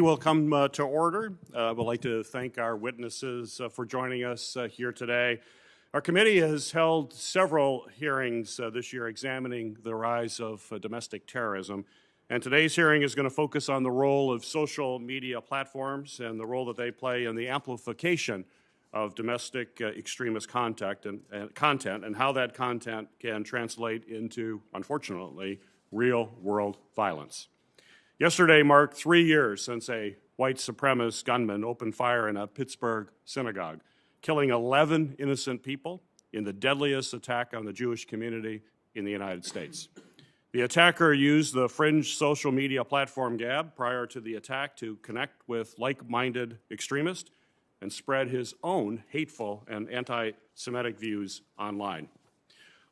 Will come to order. We'd like to thank our witnesses for joining us here today. Our committee has held several hearings this year examining the rise of domestic terrorism. And today's hearing is going to focus on the role of social media platforms and the role that they play in the amplification of domestic extremist content and how that content can translate into, unfortunately, real-world violence. Yesterday marked 3 years since a white supremacist gunman opened fire in a Pittsburgh synagogue, killing 11 innocent people in the deadliest attack on the Jewish community in the United States. The attacker used the fringe social media platform Gab prior to the attack to connect with like-minded extremists and spread his own hateful and anti-Semitic views online.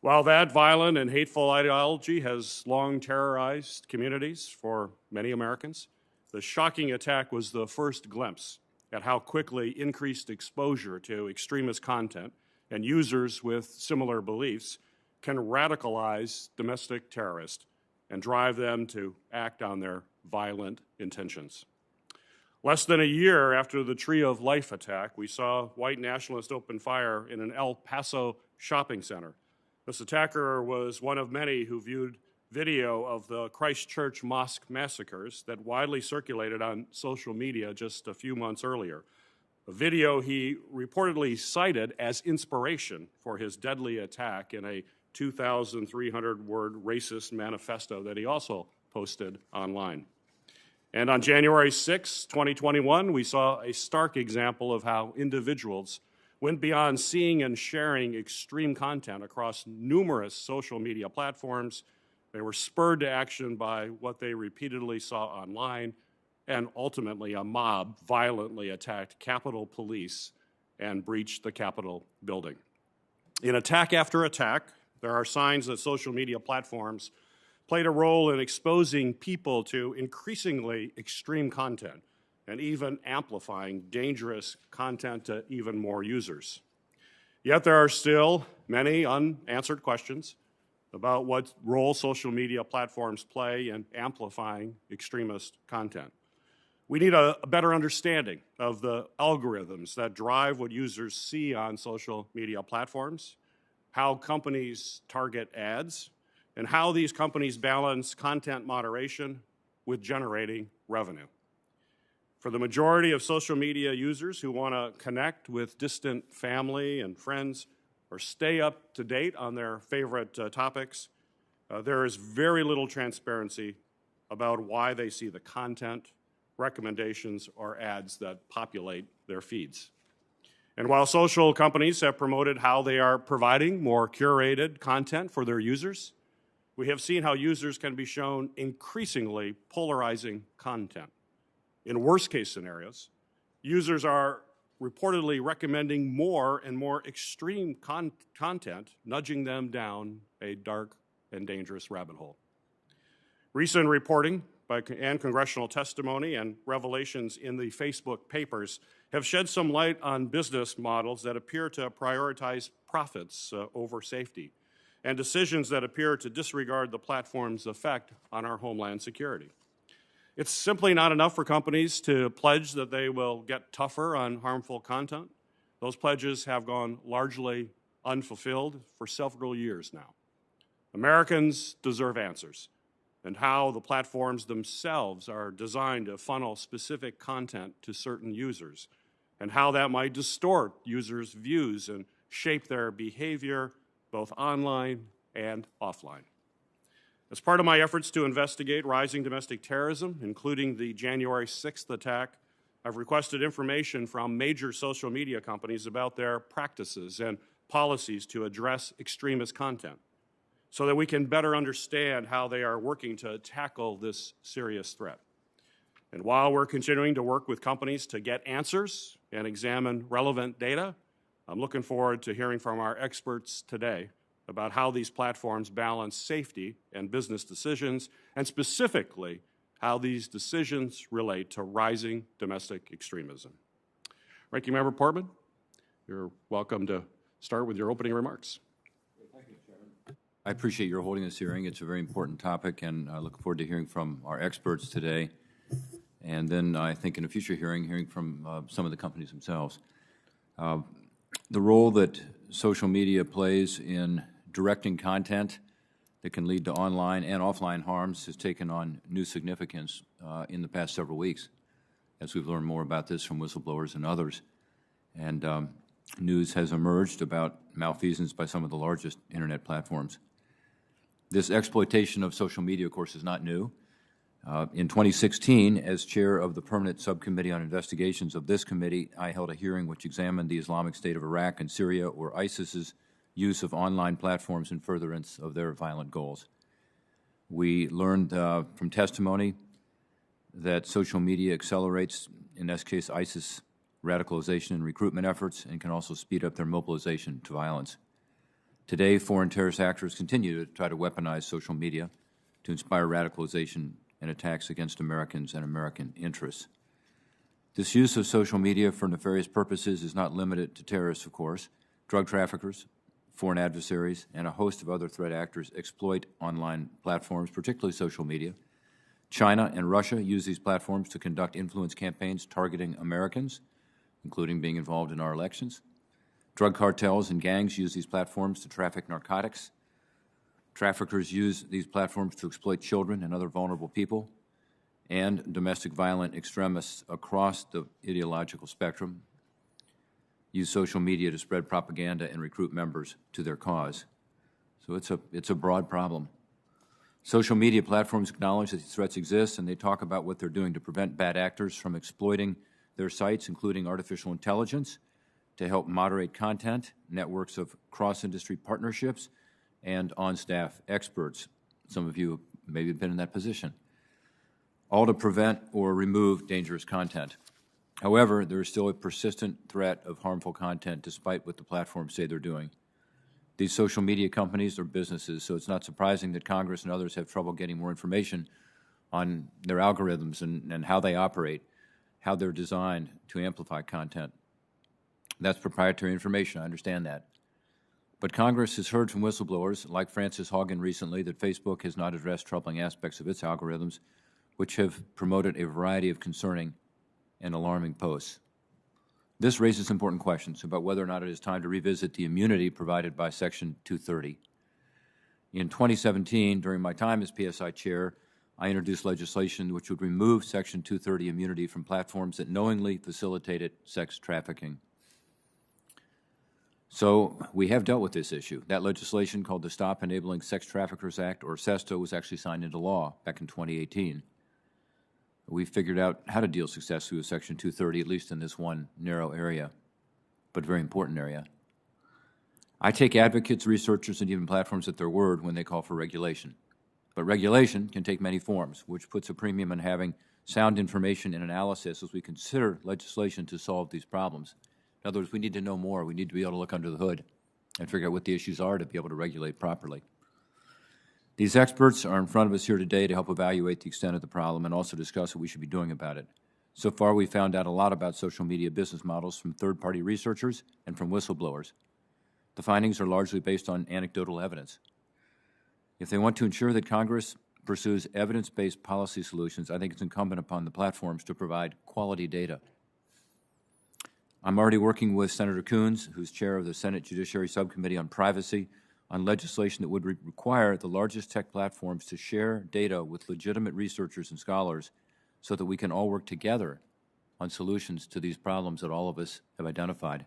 While that violent and hateful ideology has long terrorized communities for many Americans, the shocking attack was the first glimpse at how quickly increased exposure to extremist content and users with similar beliefs can radicalize domestic terrorists and drive them to act on their violent intentions. Less than a year after the Tree of Life attack, we saw white nationalists open fire in an El Paso shopping center. This attacker was one of many who viewed video of the Christchurch mosque massacres that widely circulated on social media just a few months earlier. A video he reportedly cited as inspiration for his deadly attack in a 2,300-word racist manifesto that he also posted online. And on January 6, 2021, we saw a stark example of how individuals went beyond seeing and sharing extreme content across numerous social media platforms. They were spurred to action by what they repeatedly saw online, and ultimately a mob violently attacked Capitol Police and breached the Capitol building. In attack after attack, there are signs that social media platforms played a role in exposing people to increasingly extreme content and even amplifying dangerous content to even more users. Yet there are still many unanswered questions about what role social media platforms play in amplifying extremist content. We need a better understanding of the algorithms that drive what users see on social media platforms, how companies target ads, and how these companies balance content moderation with generating revenue. For the majority of social media users who want to connect with distant family and friends or stay up to date on their favorite topics, there is very little transparency about why they see the content, recommendations, or ads that populate their feeds. And while social companies have promoted how they are providing more curated content for their users, we have seen how users can be shown increasingly polarizing content. In worst-case scenarios, users are reportedly recommending more and more extreme content, nudging them down a dark and dangerous rabbit hole. Recent reporting and congressional testimony and revelations in the Facebook papers have shed some light on business models that appear to prioritize profits over safety, and decisions that appear to disregard the platform's effect on our homeland security. It's simply not enough for companies to pledge that they will get tougher on harmful content. Those pledges have gone largely unfulfilled for several years now. Americans deserve answers, and how the platforms themselves are designed to funnel specific content to certain users, and how that might distort users' views and shape their behavior both online and offline. As part of my efforts to investigate rising domestic terrorism, including the January 6th attack, I've requested information from major social media companies about their practices and policies to address extremist content, so that we can better understand how they are working to tackle this serious threat. And while we're continuing to work with companies to get answers and examine relevant data, I'm looking forward to hearing from our experts today about how these platforms balance safety and business decisions, and specifically how these decisions relate to rising domestic extremism. Ranking Member Portman, you're welcome to start with your opening remarks. Thank you, Chairman. I appreciate your holding this hearing. It's a very important topic, and I look forward to hearing from our experts today. and then I think in a future hearing from some of the companies themselves. The role that social media plays in directing content that can lead to online and offline harms has taken on new significance in the past several weeks, as we've learned more about this from whistleblowers and others. And news has emerged about malfeasance by some of the largest internet platforms. This exploitation of social media, of course, is not new. In 2016, as chair of the Permanent Subcommittee on Investigations of this committee, I held a hearing which examined the Islamic State of Iraq and Syria, or ISIS's use of online platforms in furtherance of their violent goals. We learned from testimony that social media accelerates, in this case, ISIS radicalization and recruitment efforts, and can also speed up their mobilization to violence. Today, foreign terrorist actors continue to try to weaponize social media to inspire radicalization and attacks against Americans and American interests. This use of social media for nefarious purposes is not limited to terrorists, of course. Drug traffickers, foreign adversaries, and a host of other threat actors exploit online platforms, particularly social media. China and Russia use these platforms to conduct influence campaigns targeting Americans, including being involved in our elections. Drug cartels and gangs use these platforms to traffic narcotics. Traffickers use these platforms to exploit children and other vulnerable people. And domestic violent extremists across the ideological spectrum use social media to spread propaganda and recruit members to their cause. So it's a broad problem. Social media platforms acknowledge that these threats exist, and they talk about what they're doing to prevent bad actors from exploiting their sites, including artificial intelligence, to help moderate content, networks of cross-industry partnerships, and on-staff experts. Some of you maybe have been in that position, all to prevent or remove dangerous content. However, there is still a persistent threat of harmful content despite what the platforms say they're doing. These social media companies are businesses, so it's not surprising that Congress and others have trouble getting more information on their algorithms and how they operate, how they're designed to amplify content. That's proprietary information, I understand that. But Congress has heard from whistleblowers, like Frances Haugen recently, that Facebook has not addressed troubling aspects of its algorithms, which have promoted a variety of concerning and alarming posts. This raises important questions about whether or not it is time to revisit the immunity provided by Section 230. In 2017, during my time as PSI chair, I introduced legislation which would remove Section 230 immunity from platforms that knowingly facilitated sex trafficking. So we have dealt with this issue. That legislation, called the Stop Enabling Sex Traffickers Act, or SESTA, was actually signed into law back in 2018. We figured out how to deal successfully with Section 230, at least in this one narrow area, but very important area. I take advocates, researchers, and even platforms at their word when they call for regulation. But regulation can take many forms, which puts a premium on having sound information and analysis as we consider legislation to solve these problems. In other words, we need to know more. We need to be able to look under the hood and figure out what the issues are to be able to regulate properly. These experts are in front of us here today to help evaluate the extent of the problem and also discuss what we should be doing about it. So far, we found out a lot about social media business models from third-party researchers and from whistleblowers. The findings are largely based on anecdotal evidence. If they want to ensure that Congress pursues evidence-based policy solutions, I think it's incumbent upon the platforms to provide quality data. I'm already working with Senator Coons, who's chair of the Senate Judiciary Subcommittee on Privacy, on legislation that would require the largest tech platforms to share data with legitimate researchers and scholars so that we can all work together on solutions to these problems that all of us have identified.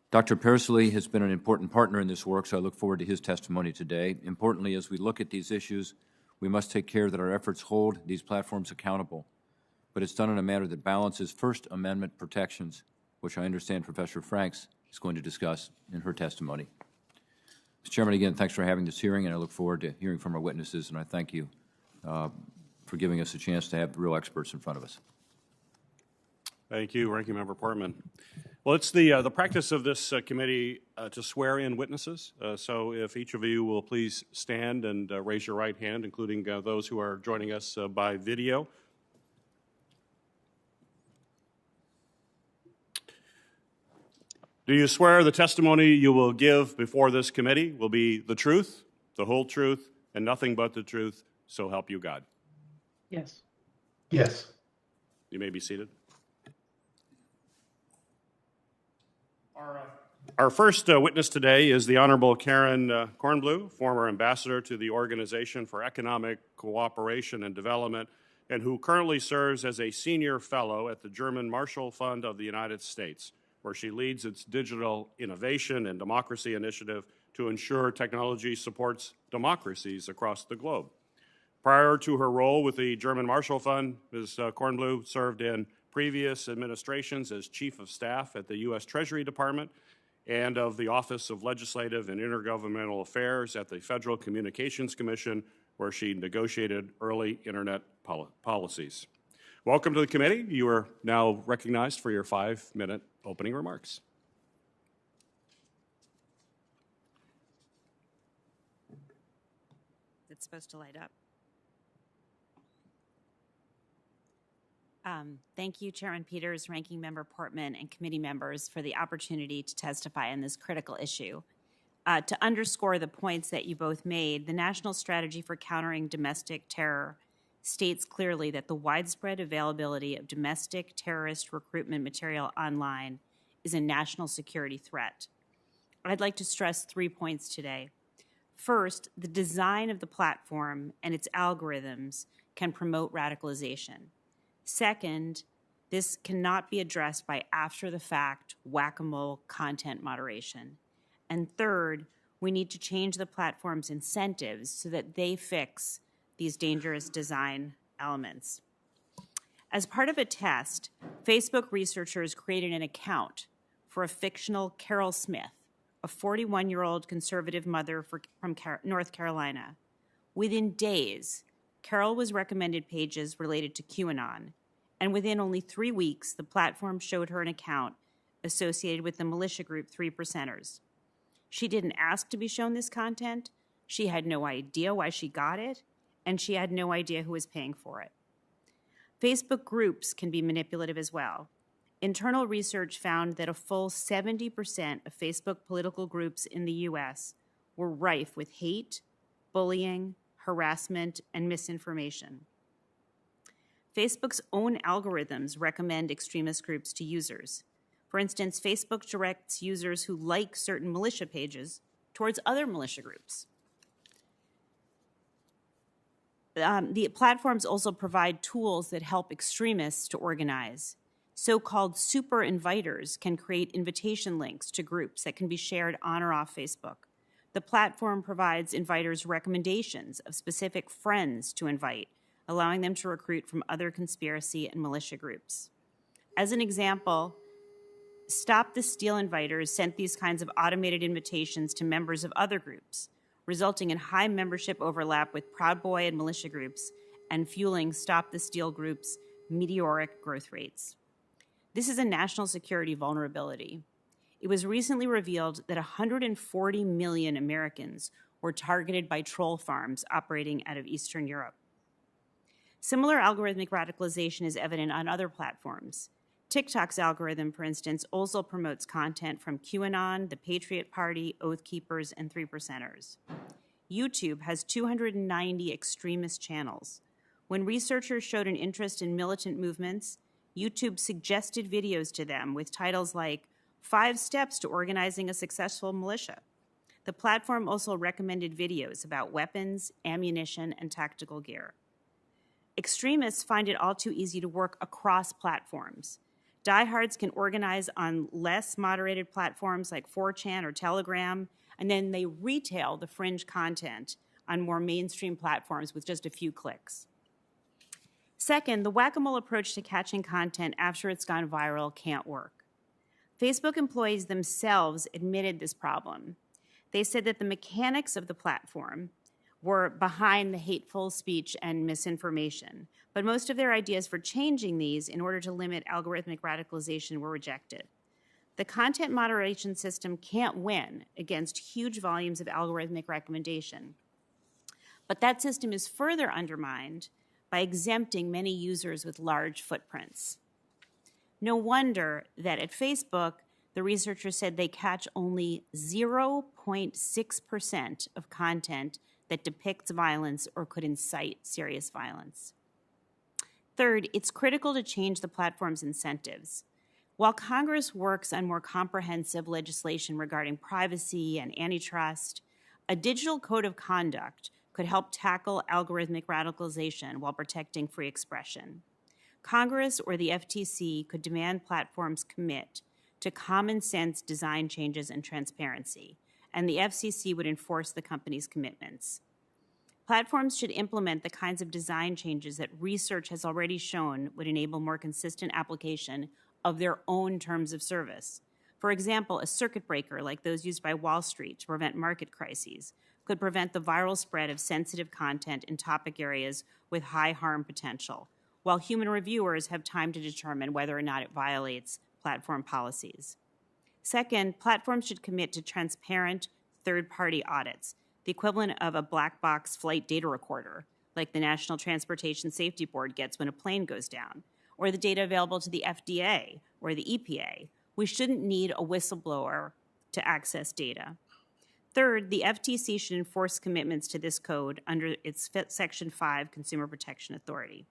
Dr. Persily has been an important partner in this work, so I look forward to his testimony today. Importantly, as we look at these issues, we must take care that our efforts hold these platforms accountable, but it's done in a manner that balances First Amendment protections, which I understand Professor Franks is going to discuss in her testimony. Mr. Chairman, again, thanks for having this hearing, and I look forward to hearing from our witnesses, and I thank you for giving us a chance to have real experts in front of us. Thank you, Ranking Member Portman. Well, it's the practice of this committee to swear in witnesses. So if each of you will please stand and raise your right hand, including those who are joining us by video. Do you swear the testimony you will give before this committee will be the truth, the whole truth, and nothing but the truth, so help you God? Yes. Yes. You may be seated. Our first witness today is the Honorable Karen Kornbluh, former ambassador to the Organization for Economic Cooperation and Development, and who currently serves as a senior fellow at the German Marshall Fund of the United States, where she leads its digital innovation and democracy initiative to ensure technology supports democracies across the globe. Prior to her role with the German Marshall Fund, Ms. Kornbluh served in previous administrations as Chief of Staff at the U.S. Treasury Department and of the Office of Legislative and Intergovernmental Affairs at the Federal Communications Commission, where she negotiated early Internet policies. Welcome to the committee. You are now recognized for your 5-minute opening remarks. It's supposed to light up. Thank you, Chairman Peters, Ranking Member Portman, and committee members for the opportunity to testify on this critical issue. To underscore the points that you both made, the National Strategy for Countering Domestic Terror states clearly that the widespread availability of domestic terrorist recruitment material online is a national security threat. I'd like to stress 3 points today. First, the design of the platform and its algorithms can promote radicalization. Second, this cannot be addressed by after-the-fact whack-a-mole content moderation. And third, we need to change the platform's incentives so that they fix these dangerous design elements. As part of a test, Facebook researchers created an account for a fictional Carol Smith, a 41-year-old conservative mother from North Carolina. Within days, Carol was recommended pages related to QAnon, and within only 3 weeks, the platform showed her an account associated with the militia group 3%ers. She didn't ask to be shown this content, she had no idea why she got it, and she had no idea who was paying for it. Facebook groups can be manipulative as well. Internal research found that a full 70% of Facebook political groups in the U.S. were rife with hate, bullying, harassment, and misinformation. Facebook's own algorithms recommend extremist groups to users. For instance, Facebook directs users who like certain militia pages towards other militia groups. The platforms also provide tools that help extremists to organize. So-called super inviters can create invitation links to groups that can be shared on or off Facebook. The platform provides inviters recommendations of specific friends to invite, allowing them to recruit from other conspiracy and militia groups. As an example, Stop the Steal inviters sent these kinds of automated invitations to members of other groups, resulting in high membership overlap with Proud Boy and militia groups and fueling Stop the Steal groups' meteoric growth rates. This is a national security vulnerability. It was recently revealed that 140 million Americans were targeted by troll farms operating out of Eastern Europe. Similar algorithmic radicalization is evident on other platforms. TikTok's algorithm, for instance, also promotes content from QAnon, the Patriot Party, Oath Keepers, and 3%ers. YouTube has 290 extremist channels. When researchers showed an interest in militant movements, YouTube suggested videos to them with titles like 5 Steps to Organizing a Successful Militia. The platform also recommended videos about weapons, ammunition, and tactical gear. Extremists find it all too easy to work across platforms. Diehards can organize on less moderated platforms like 4chan or Telegram, and then they retail the fringe content on more mainstream platforms with just a few clicks. Second, the whack-a-mole approach to catching content after it's gone viral can't work. Facebook employees themselves admitted this problem. They said that the mechanics of the platform were behind the hateful speech and misinformation, but most of their ideas for changing these in order to limit algorithmic radicalization were rejected. The content moderation system can't win against huge volumes of algorithmic recommendation, but that system is further undermined by exempting many users with large footprints. No wonder that at Facebook, the researchers said they catch only 0.6% of content that depicts violence or could incite serious violence. Third, it's critical to change the platform's incentives. While Congress works on more comprehensive legislation regarding privacy and antitrust, a digital code of conduct could help tackle algorithmic radicalization while protecting free expression. Congress or the FTC could demand platforms commit to common sense design changes and transparency, and the FCC would enforce the company's commitments. Platforms should implement the kinds of design changes that research has already shown would enable more consistent application of their own terms of service. For example, a circuit breaker like those used by Wall Street to prevent market crises could prevent the viral spread of sensitive content in topic areas with high harm potential, while human reviewers have time to determine whether or not it violates platform policies. Second, platforms should commit to transparent third-party audits, the equivalent of a black box flight data recorder, like the National Transportation Safety Board gets when a plane goes down, or the data available to the FDA or the EPA. We shouldn't need a whistleblower to access data. Third, the FTC should enforce commitments to this code under its Section 5 Consumer Protection Authority.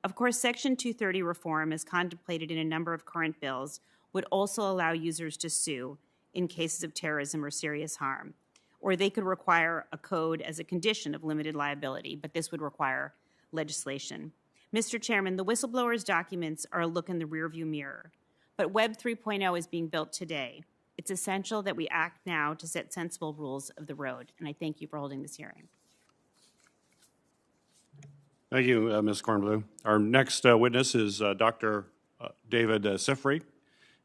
Of course, Section 230 reform, as contemplated in a number of current bills, would also allow users to sue in cases of terrorism or serious harm, or they could require a code as a condition of limited liability, but this would require legislation. Mr. Chairman, the whistleblower's documents are a look in the rearview mirror, but Web 3.0 is being built today. It's essential that we act now to set sensible rules of the road, and I thank you for holding this hearing. Thank you, Ms. Kornbluh. Our next witness is Dr. David Siffrey.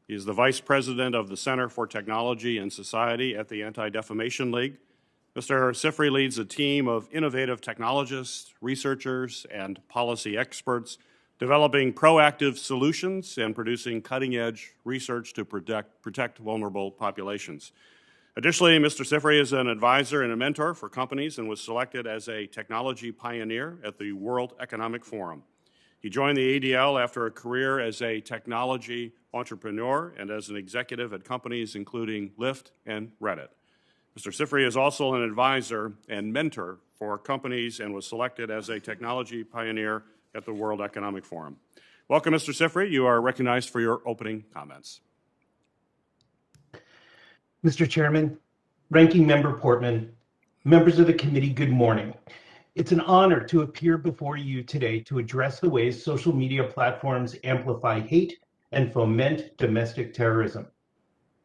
He is the Vice President of the Center for Technology and Society at the Anti-Defamation League. Mr. Siffrey leads a team of innovative technologists, researchers, and policy experts developing proactive solutions and producing cutting-edge research to protect vulnerable populations. Additionally, Mr. Siffrey is an advisor and a mentor for companies and was selected as a technology pioneer at the World Economic Forum. He joined the ADL after a career as a technology entrepreneur and as an executive at companies including Lyft and Reddit. Mr. Siffrey is also an advisor and mentor for companies and was selected as a technology pioneer at the World Economic Forum. Welcome, Mr. Siffrey. You are recognized for your opening comments. Mr. Chairman, Ranking Member Portman, members of the committee, good morning. It's an honor to appear before you today to address the ways social media platforms amplify hate and foment domestic terrorism.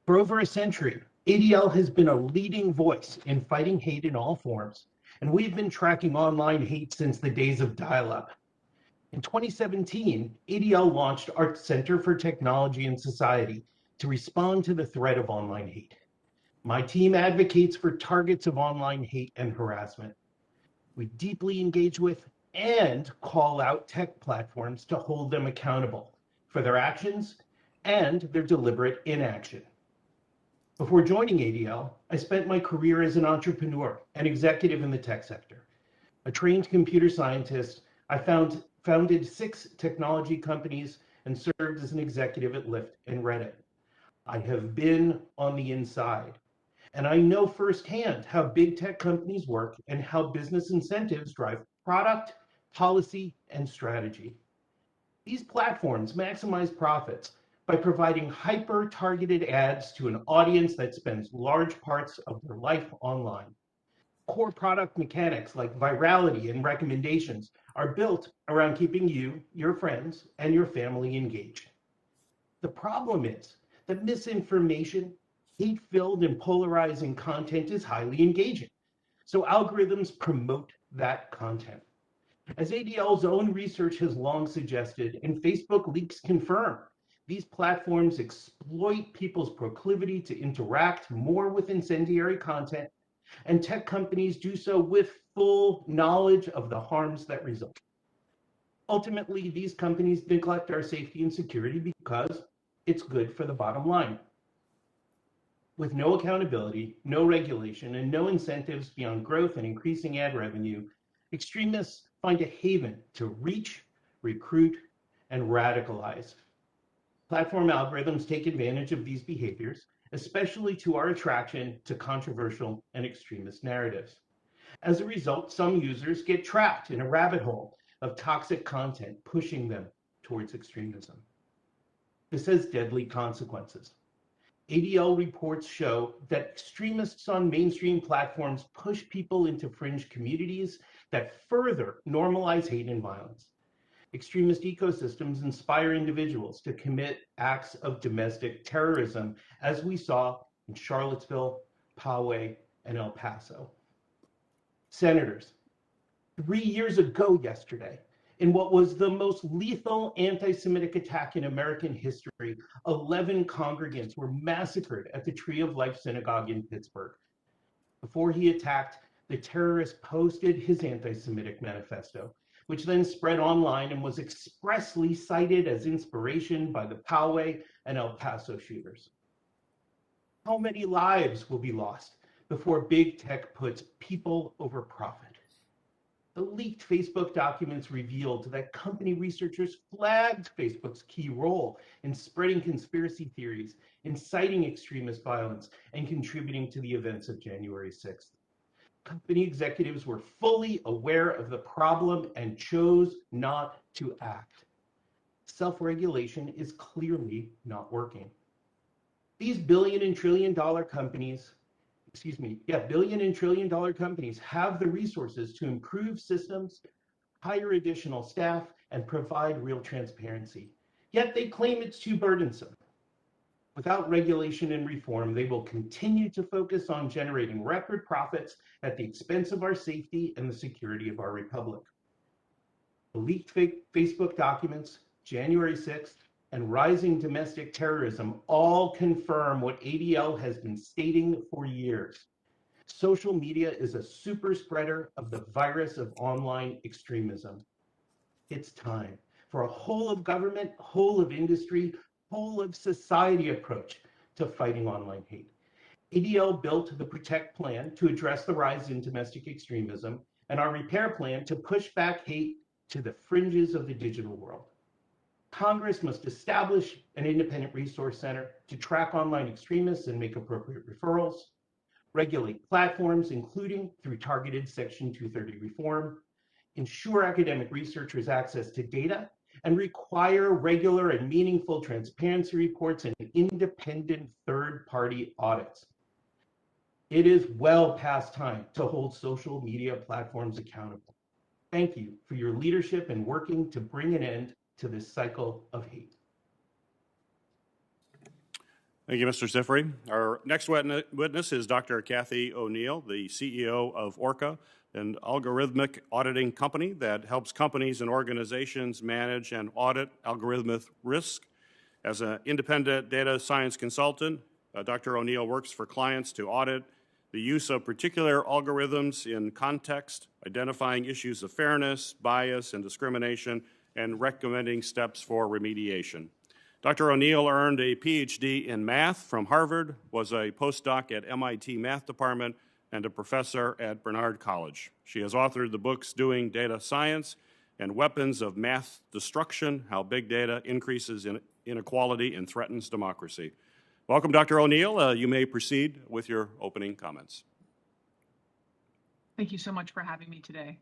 For over a century, ADL has been a leading voice in fighting hate in all forms, and we've been tracking online hate since the days of dial-up. In 2017, ADL launched our Center for Technology and Society to respond to the threat of online hate. My team advocates for targets of online hate and harassment. We deeply engage with and call out tech platforms to hold them accountable for their actions and their deliberate inaction. Before joining ADL, I spent my career as an entrepreneur and executive in the tech sector. A trained computer scientist, I founded 6 technology companies and served as an executive at Lyft and Reddit. I have been on the inside, and I know firsthand how big tech companies work and how business incentives drive product, policy, and strategy. These platforms maximize profits by providing hyper-targeted ads to an audience that spends large parts of their life online. Core product mechanics like virality and recommendations are built around keeping you, your friends, and your family engaged. The problem is that misinformation, hate-filled and polarizing content is highly engaging, so algorithms promote that content. As ADL's own research has long suggested, and Facebook leaks confirm, these platforms exploit people's proclivity to interact more with incendiary content, and tech companies do so with full knowledge of the harms that result. Ultimately, these companies neglect our safety and security because it's good for the bottom line. With no accountability, no regulation, and no incentives beyond growth and increasing ad revenue, extremists find a haven to reach, recruit, and radicalize. Platform algorithms take advantage of these behaviors, especially to our attraction to controversial and extremist narratives. As a result, some users get trapped in a rabbit hole of toxic content pushing them towards extremism. This has deadly consequences. ADL reports show that extremists on mainstream platforms push people into fringe communities that further normalize hate and violence. Extremist ecosystems inspire individuals to commit acts of domestic terrorism, as we saw in Charlottesville, Poway, and El Paso. Senators, 3 years ago yesterday, in what was the most lethal anti-Semitic attack in American history, 11 congregants were massacred at the Tree of Life Synagogue in Pittsburgh. Before he attacked, the terrorist posted his anti-Semitic manifesto, which then spread online and was expressly cited as inspiration by the Poway and El Paso shooters. How many lives will be lost before big tech puts people over profit? The leaked Facebook documents revealed that company researchers flagged Facebook's key role in spreading conspiracy theories, inciting extremist violence, and contributing to the events of January 6th. Company executives were fully aware of the problem and chose not to act. Self-regulation is clearly not working. These billion and trillion dollar companies have the resources to improve systems, hire additional staff, and provide real transparency. Yet they claim it's too burdensome. Without regulation and reform, they will continue to focus on generating record profits at the expense of our safety and the security of our republic. The leaked Facebook documents, January 6th, and rising domestic terrorism all confirm what ADL has been stating for years. Social media is a super spreader of the virus of online extremism. It's time for a whole of government, whole of industry, whole of society approach to fighting online hate. ADL built the Protect Plan to address the rise in domestic extremism and our Repair Plan to push back hate to the fringes of the digital world. Congress must establish an independent resource center to track online extremists and make appropriate referrals, regulate platforms, including through targeted Section 230 reform, ensure academic researchers access to data, and require regular and meaningful transparency reports and independent third-party audits. It is well past time to hold social media platforms accountable. Thank you for your leadership in working to bring an end to this cycle of hate. Thank you, Mr. Siffrey. Our next witness is Dr. Kathy O'Neill, the CEO of Orca, an algorithmic auditing company that helps companies and organizations manage and audit algorithmic risk. As an independent data science consultant, Dr. O'Neill works for clients to audit the use of particular algorithms in context, identifying issues of fairness, bias, and discrimination, and recommending steps for remediation. Dr. O'Neill earned a PhD in math from Harvard, was a postdoc at MIT Math Department, and a professor at Barnard College. She has authored the books Doing Data Science and Weapons of Math Destruction, How Big Data Increases Inequality and Threatens Democracy. Welcome, Dr. O'Neill. You may proceed with your opening comments. Thank you so much for having me today.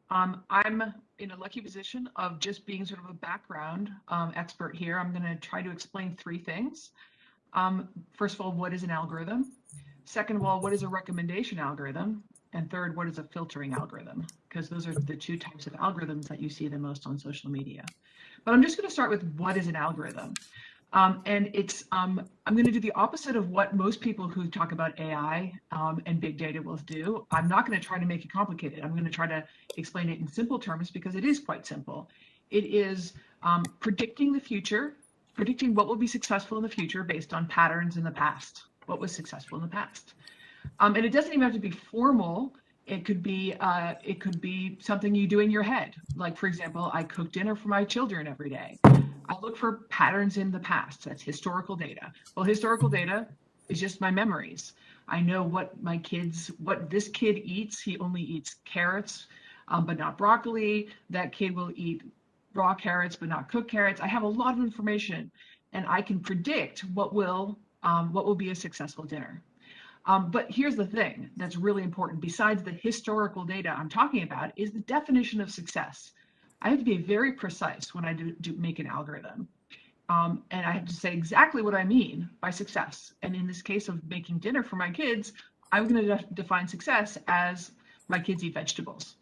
I'm in a lucky position of just being sort of a background expert here. I'm going to try to explain three things. First of all, what is an algorithm? Second of all, what is a recommendation algorithm? And third, what is a filtering algorithm? Because those are the two types of algorithms that you see the most on social media. But I'm just going to start with what is an algorithm. I'm going to do the opposite of what most people who talk about AI and big data will do. I'm not going to try to make it complicated. I'm going to try to explain it in simple terms because it is quite simple. It is predicting the future, predicting what will be successful in the future based on patterns in the past, what was successful in the past. And it doesn't even have to be formal. It could be something you do in your head. Like, for example, I cook dinner for my children every day. I look for patterns in the past. That's historical data. Well, historical data is just my memories. I know what this kid eats. He only eats carrots, but not broccoli. That kid will eat raw carrots, but not cooked carrots. I have a lot of information, and I can predict what will be a successful dinner. But here's the thing that's really important. Besides the historical data I'm talking about is the definition of success. I have to be very precise when I do make an algorithm. And I have to say exactly what I mean by success. And in this case of making dinner for my kids, I'm going to define success as my kids eat vegetables.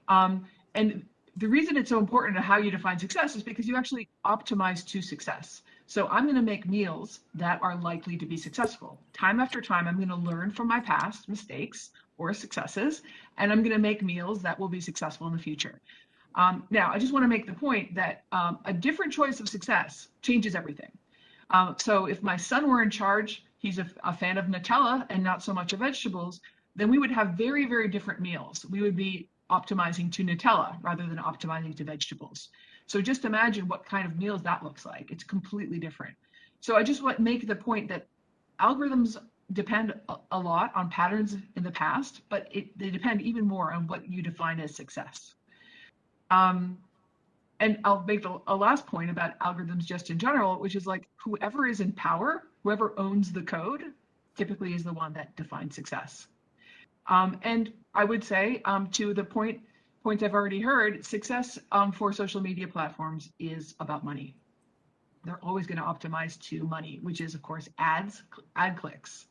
And the reason it's so important to how you define success is because you actually optimize to success. So I'm going to make meals that are likely to be successful. Time after time, I'm going to learn from my past mistakes or successes, and I'm going to make meals that will be successful in the future. Now, I just want to make the point that a different choice of success changes everything. So if my son were in charge, he's a fan of Nutella and not so much of vegetables, then we would have very, very different meals. We would be optimizing to Nutella rather than optimizing to vegetables. So just imagine what kind of meals that looks like. It's completely different. So I just want to make the point that algorithms depend a lot on patterns in the past, but they depend even more on what you define as success. And I'll make a last point about algorithms just in general, which is like whoever is in power, whoever owns the code, typically is the one that defines success. And I would say to the points I've already heard, success for social media platforms is about money. They're always going to optimize to money, which is, of course, ad clicks.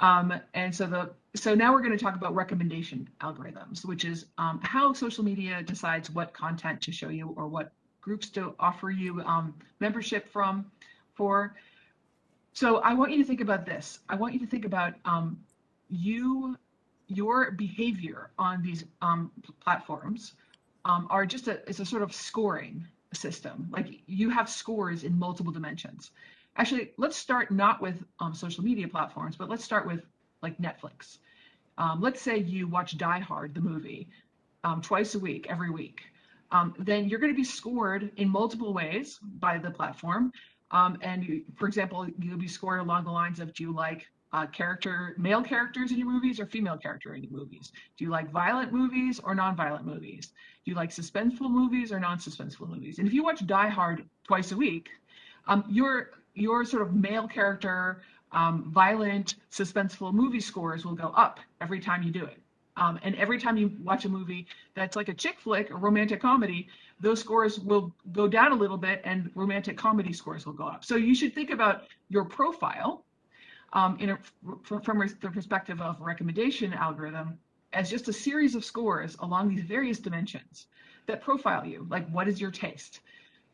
And so now we're going to talk about recommendation algorithms, which is how social media decides what content to show you or what groups to offer you membership for. So I want you to think about this. I want you to think about your behavior on these platforms are just it's a sort of scoring system. Like you have scores in multiple dimensions. Actually, let's start not with social media platforms, but let's start with like Netflix. Let's say you watch Die Hard, the movie, twice a week, every week. Then you're going to be scored in multiple ways by the platform. For example, you'll be scored along the lines of, do you like male characters in your movies or female character in your movies? Do you like violent movies or non-violent movies? Do you like suspenseful movies or non-suspenseful movies? And if you watch Die Hard twice a week, your sort of male character, violent, suspenseful movie scores will go up every time you do it. And every time you watch a movie that's like a chick flick, a romantic comedy, those scores will go down a little bit and romantic comedy scores will go up. So you should think about your profile from the perspective of a recommendation algorithm as just a series of scores along these various dimensions that profile you, like what is your taste?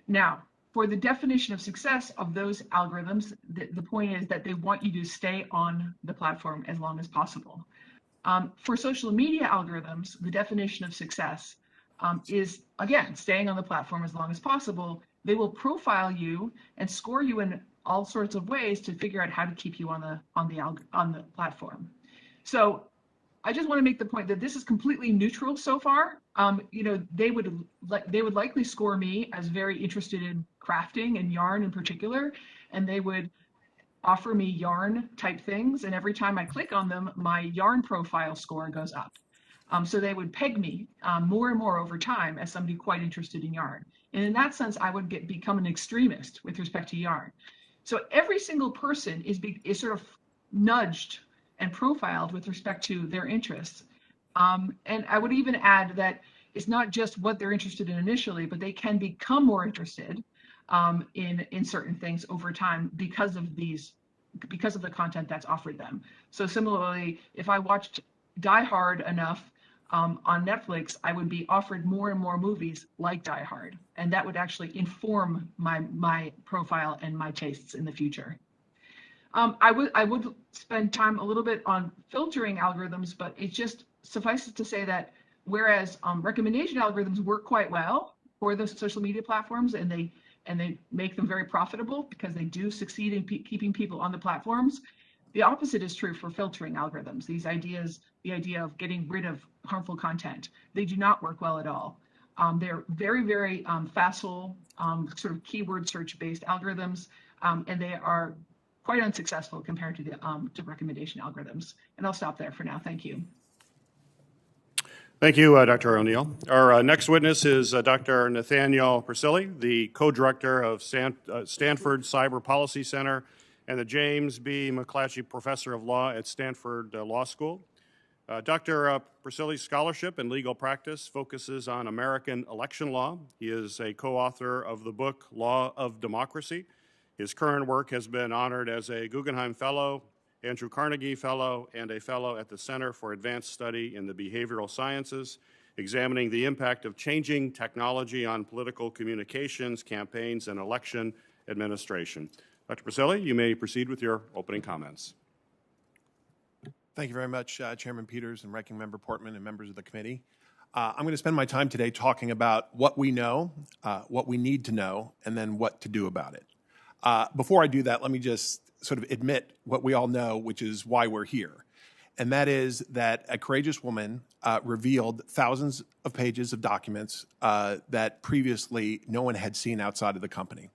Now, for the definition of success of those algorithms, the point is that they want you to stay on the platform as long as possible. For social media algorithms, the definition of success is, again, staying on the platform as long as possible. They will profile you and score you in all sorts of ways to figure out how to keep you on the platform. So I just want to make the point that this is completely neutral so far. They would likely score me as very interested in crafting and yarn in particular, and they would offer me yarn type things. And every time I click on them, my yarn profile score goes up. So they would peg me more and more over time as somebody quite interested in yarn. And in that sense, I would become an extremist with respect to yarn. So every single person is sort of nudged and profiled with respect to their interests. And I would even add that it's not just what they're interested in initially, but they can become more interested in certain things over time because of the content that's offered them. So similarly, if I watched Die Hard enough on Netflix, I would be offered more and more movies like Die Hard, and that would actually inform my profile and my tastes in the future. I would spend time a little bit on filtering algorithms, but it just suffices to say that whereas recommendation algorithms work quite well for the social media platforms, and they make them very profitable because they do succeed in keeping people on the platforms, the opposite is true for filtering algorithms. The idea of getting rid of harmful content, they do not work well at all. They're very, very facile, sort of keyword search-based algorithms, and they are quite unsuccessful compared to recommendation algorithms. And I'll stop there for now. Thank you. Thank you, Dr. O'Neill. Our next witness is Dr. Nathaniel Persily, the co-director of Stanford Cyber Policy Center and the James B. McClatchy Professor of Law at Stanford Law School. Dr. Persily's scholarship and legal practice focuses on American election law. He is a co-author of the book Law of Democracy. His current work has been honored as a Guggenheim Fellow, Andrew Carnegie Fellow, and a Fellow at the Center for Advanced Study in the Behavioral Sciences, examining the impact of changing technology on political communications, campaigns, and election administration. Dr. Persily, you may proceed with your opening comments. Thank you very much, Chairman Peters and Ranking Member Portman and members of the committee. I'm going to spend my time today talking about what we know, what we need to know, and then what to do about it. Before I do that, let me just sort of admit what we all know, which is why we're here. And that is that a courageous woman revealed thousands of pages of documents that previously no one had seen outside of the company.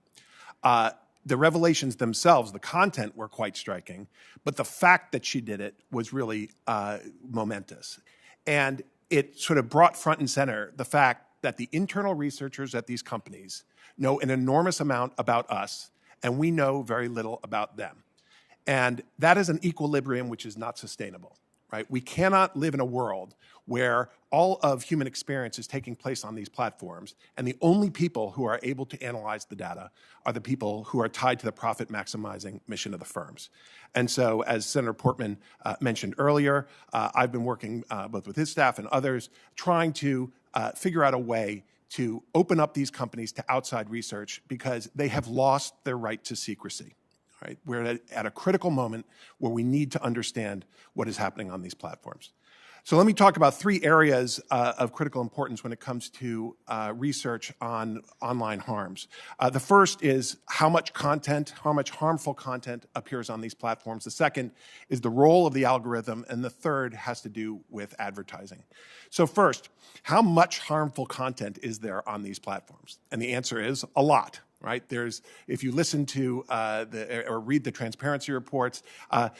The revelations themselves, the content, were quite striking, but the fact that she did it was really momentous. And it sort of brought front and center the fact that the internal researchers at these companies know an enormous amount about us, and we know very little about them. And that is an equilibrium which is not sustainable, right? We cannot live in a world where all of human experience is taking place on these platforms, and the only people who are able to analyze the data are the people who are tied to the profit-maximizing mission of the firms. And so, as Senator Portman mentioned earlier, I've been working both with his staff and others, trying to figure out a way to open up these companies to outside research because they have lost their right to secrecy. Right? We're at a critical moment where we need to understand what is happening on these platforms. So let me talk about three areas of critical importance when it comes to research on online harms. The first is how much content, how much harmful content appears on these platforms. The second is the role of the algorithm, and the third has to do with advertising. So first, how much harmful content is there on these platforms? And the answer is a lot. Right? If you listen to or read the transparency reports,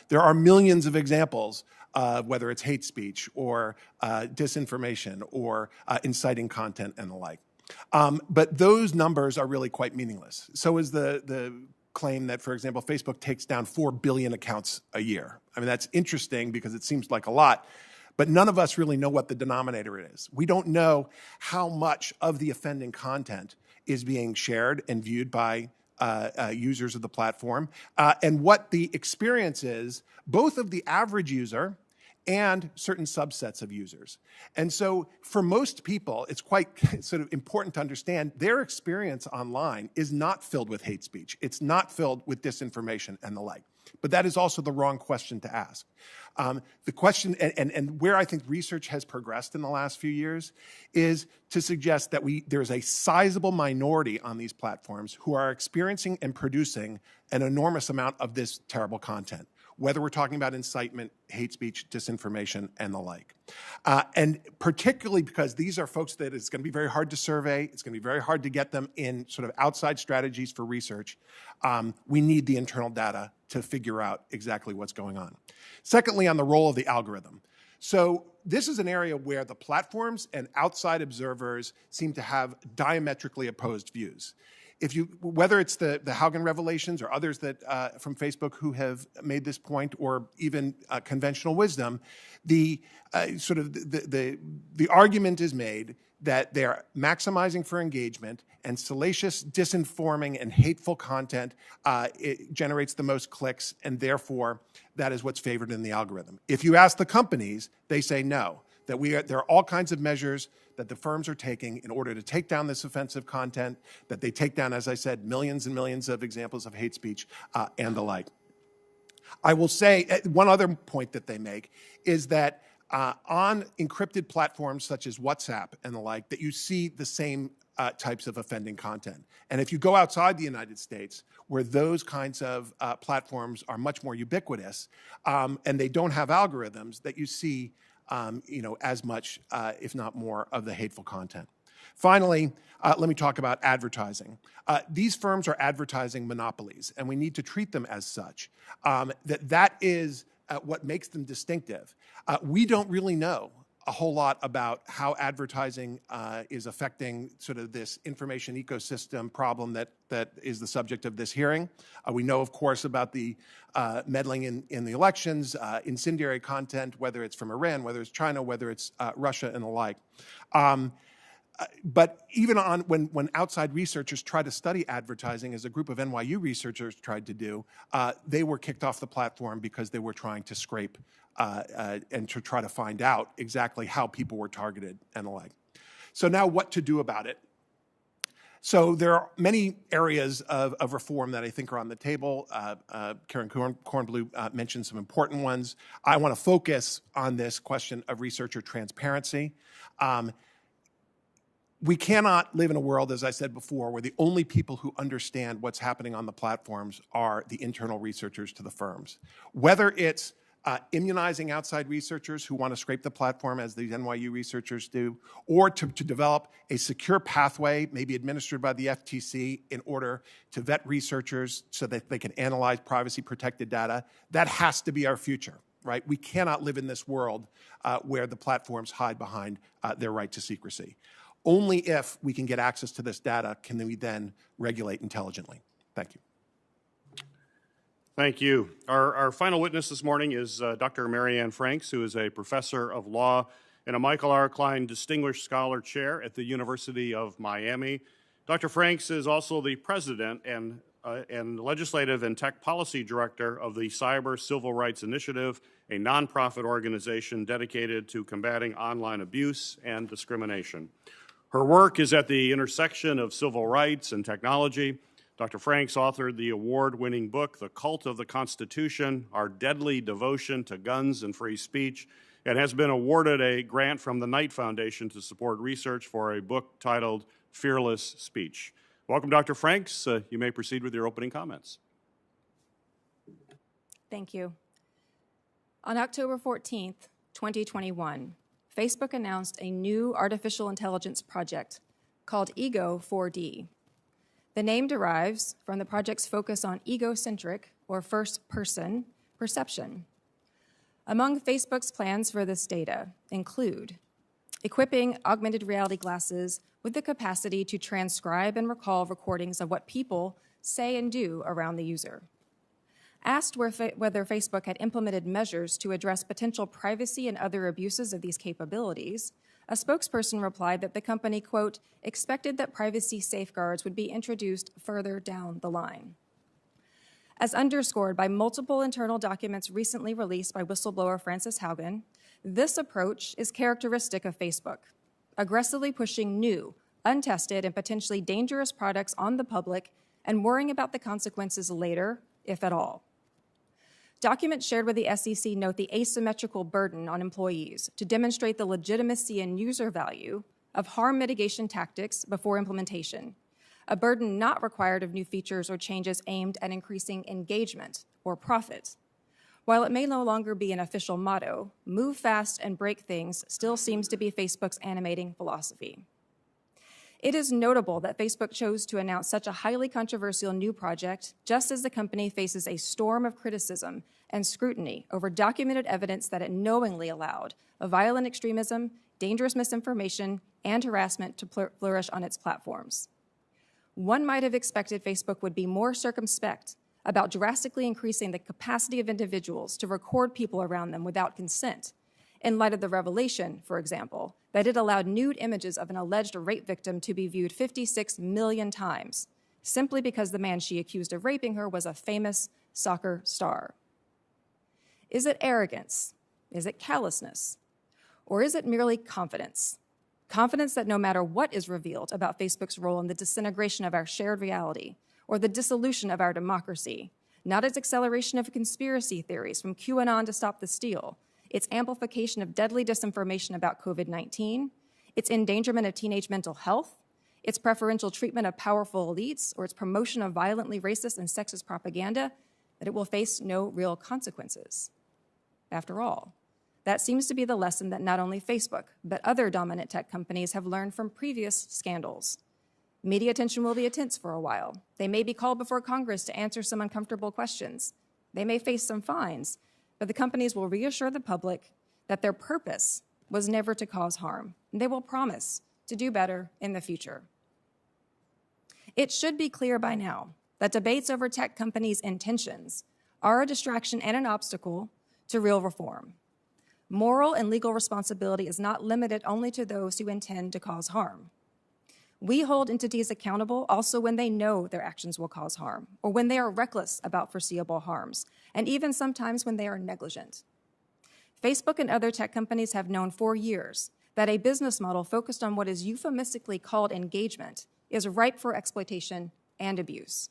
there are millions of examples of whether it's hate speech or disinformation or inciting content and the like. But those numbers are really quite meaningless. So is the claim that, for example, Facebook takes down 4 billion accounts a year. I mean, that's interesting because it seems like a lot. But none of us really know what the denominator is. We don't know how much of the offending content is being shared and viewed by users of the platform, and what the experience is, both of the average user and certain subsets of users. And so for most people, it's quite sort of important to understand their experience online is not filled with hate speech. It's not filled with disinformation and the like. But that is also the wrong question to ask. The question, and where I think research has progressed in the last few years, is to suggest that there's a sizable minority on these platforms who are experiencing and producing an enormous amount of this terrible content, whether we're talking about incitement, hate speech, disinformation, and the like. And particularly because these are folks that it's going to be very hard to survey, it's going to be very hard to get them in sort of outside strategies for research, we need the internal data to figure out exactly what's going on. Secondly, on the role of the algorithm. So this is an area where the platforms and outside observers seem to have diametrically opposed views. Whether it's the Haugen revelations or others that from Facebook who have made this point, or even conventional wisdom, the argument is made that they're maximizing for engagement, and salacious, disinforming, and hateful content it generates the most clicks, and therefore that is what's favored in the algorithm. If you ask the companies, they say no, that there are all kinds of measures that the firms are taking in order to take down this offensive content, that they take down, as I said, millions and millions of examples of hate speech and the like. I will say one other point that they make is that on encrypted platforms such as WhatsApp and the like, that you see the same types of offending content. And if you go outside the United States, where those kinds of platforms are much more ubiquitous, and they don't have algorithms, that you see as much, if not more, of the hateful content. Finally, let me talk about advertising. These firms are advertising monopolies, and we need to treat them as such. That is what makes them distinctive. We don't really know a whole lot about how advertising is affecting sort of this information ecosystem problem that is the subject of this hearing. We know, of course, about the meddling in the elections, incendiary content, whether it's from Iran, whether it's China, whether it's Russia and the like. But even on when outside researchers try to study advertising, as a group of NYU researchers tried to do, they were kicked off the platform because they were trying to scrape and to try to find out exactly how people were targeted and the like. So now what to do about it? So there are many areas of reform that I think are on the table. Karen Kornbluh mentioned some important ones. I want to focus on this question of researcher transparency. We cannot live in a world, as I said before, where the only people who understand what's happening on the platforms are the internal researchers to the firms. Whether it's immunizing outside researchers who want to scrape the platform, as these NYU researchers do, or to develop a secure pathway, maybe administered by the FTC, in order to vet researchers so that they can analyze privacy-protected data. That has to be our future, right? We cannot live in this world where the platforms hide behind their right to secrecy. Only if we can get access to this data can we then regulate intelligently. Thank you. Thank you. Our final witness this morning is Dr. Marianne Franks, who is a professor of law and a Michael R. Klein Distinguished Scholar Chair at the University of Miami. Dr. Franks is also the president and legislative and tech policy director of the Cyber Civil Rights Initiative, a nonprofit organization dedicated to combating online abuse and discrimination. Her work is at the intersection of civil rights and technology. Dr. Franks authored the award-winning book, The Cult of the Constitution, Our Deadly Devotion to Guns and Free Speech, and has been awarded a grant from the Knight Foundation to support research for a book titled Fearless Speech. Welcome, Dr. Franks. You may proceed with your opening comments. Thank you. On October 14th, 2021, Facebook announced a new artificial intelligence project called Ego 4D. The name derives from the project's focus on egocentric, or first-person, perception. Among Facebook's plans for this data include equipping augmented reality glasses with the capacity to transcribe and recall recordings of what people say and do around the user. Asked whether Facebook had implemented measures to address potential privacy and other abuses of these capabilities, a spokesperson replied that the company, quote, expected that privacy safeguards would be introduced further down the line. As underscored by multiple internal documents recently released by whistleblower Frances Haugen, this approach is characteristic of Facebook, aggressively pushing new, untested, and potentially dangerous products on the public and worrying about the consequences later, if at all. Documents shared with the SEC note the asymmetrical burden on employees to demonstrate the legitimacy and user value of harm mitigation tactics before implementation, a burden not required of new features or changes aimed at increasing engagement or profit. While it may no longer be an official motto, move fast and break things still seems to be Facebook's animating philosophy. It is notable that Facebook chose to announce such a highly controversial new project just as the company faces a storm of criticism and scrutiny over documented evidence that it knowingly allowed of violent extremism, dangerous misinformation, and harassment to flourish on its platforms. One might have expected Facebook would be more circumspect about drastically increasing the capacity of individuals to record people around them without consent, in light of the revelation, for example, that it allowed nude images of an alleged rape victim to be viewed 56 million times, simply because the man she accused of raping her was a famous soccer star. Is it arrogance? Is it callousness? Or is it merely confidence? Confidence that no matter what is revealed about Facebook's role in the disintegration of our shared reality or the dissolution of our democracy, not its acceleration of conspiracy theories from QAnon to Stop the Steal, its amplification of deadly disinformation about COVID-19, its endangerment of teenage mental health, its preferential treatment of powerful elites, or its promotion of violently racist and sexist propaganda, that it will face no real consequences. After all, that seems to be the lesson that not only Facebook, but other dominant tech companies have learned from previous scandals. Media attention will be intense for a while. They may be called before Congress to answer some uncomfortable questions. They may face some fines, but the companies will reassure the public that their purpose was never to cause harm, and they will promise to do better in the future. It should be clear by now that debates over tech companies' intentions are a distraction and an obstacle to real reform. Moral and legal responsibility is not limited only to those who intend to cause harm. We hold entities accountable also when they know their actions will cause harm, or when they are reckless about foreseeable harms, and even sometimes when they are negligent. Facebook and other tech companies have known for years that a business model focused on what is euphemistically called engagement is ripe for exploitation and abuse.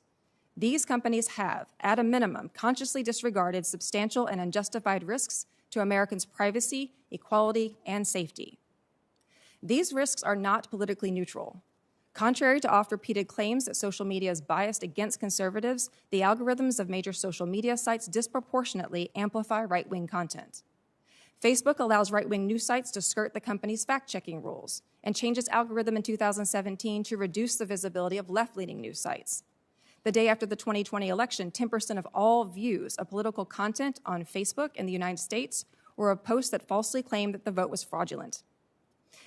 These companies have, at a minimum, consciously disregarded substantial and unjustified risks to Americans' privacy, equality, and safety. These risks are not politically neutral. Contrary to oft-repeated claims that social media is biased against conservatives, the algorithms of major social media sites disproportionately amplify right-wing content. Facebook allows right-wing news sites to skirt the company's fact-checking rules and changed its algorithm in 2017 to reduce the visibility of left-leaning news sites. The day after the 2020 election, 10% of all views of political content on Facebook in the United States were of posts that falsely claimed that the vote was fraudulent.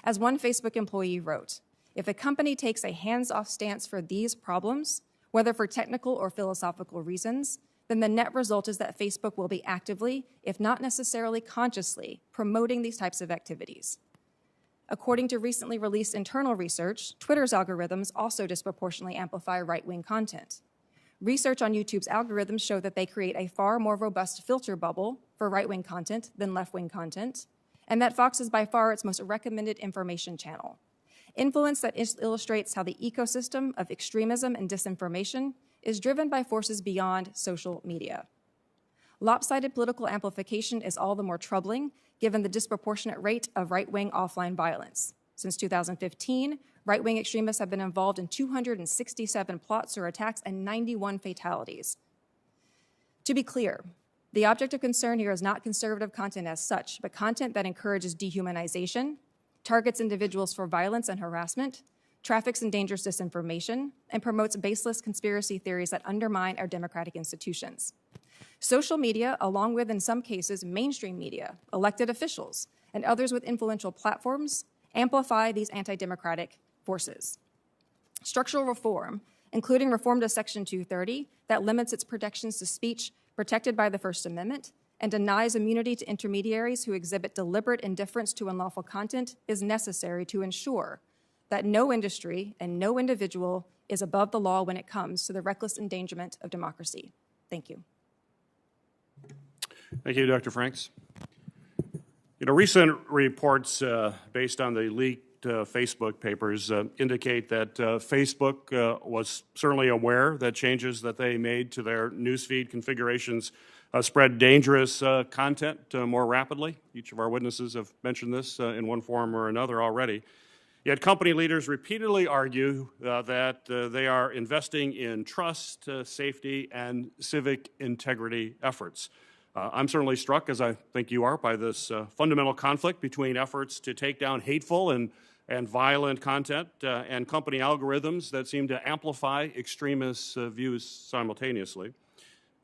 As one Facebook employee wrote, "If a company takes a hands-off stance for these problems, whether for technical or philosophical reasons, then the net result is that Facebook will be actively, if not necessarily consciously, promoting these types of activities." According to recently released internal research, Twitter's algorithms also disproportionately amplify right-wing content. Research on YouTube's algorithms show that they create a far more robust filter bubble for right-wing content than left-wing content, and that Fox is by far its most recommended information channel. Influence that illustrates how the ecosystem of extremism and disinformation is driven by forces beyond social media. Lopsided political amplification is all the more troubling given the disproportionate rate of right-wing offline violence. Since 2015, right-wing extremists have been involved in 267 plots or attacks and 91 fatalities. To be clear, the object of concern here is not conservative content as such, but content that encourages dehumanization, targets individuals for violence and harassment, traffics in dangerous disinformation, and promotes baseless conspiracy theories that undermine our democratic institutions. Social media, along with, in some cases, mainstream media, elected officials, and others with influential platforms, amplify these anti-democratic forces. Structural reform, including reform to Section 230 that limits its protections to speech protected by the First Amendment and denies immunity to intermediaries who exhibit deliberate indifference to unlawful content, is necessary to ensure that no industry and no individual is above the law when it comes to the reckless endangerment of democracy. Thank you. Thank you, Dr. Franks. Recent reports based on the leaked Facebook papers indicate that Facebook was certainly aware that changes that they made to their newsfeed configurations spread dangerous content more rapidly. Each of our witnesses have mentioned this in one form or another already. Yet company leaders repeatedly argue that they are investing in trust, safety, and civic integrity efforts. I'm certainly struck, as I think you are, by this fundamental conflict between efforts to take down hateful and violent content and company algorithms that seem to amplify extremist views simultaneously.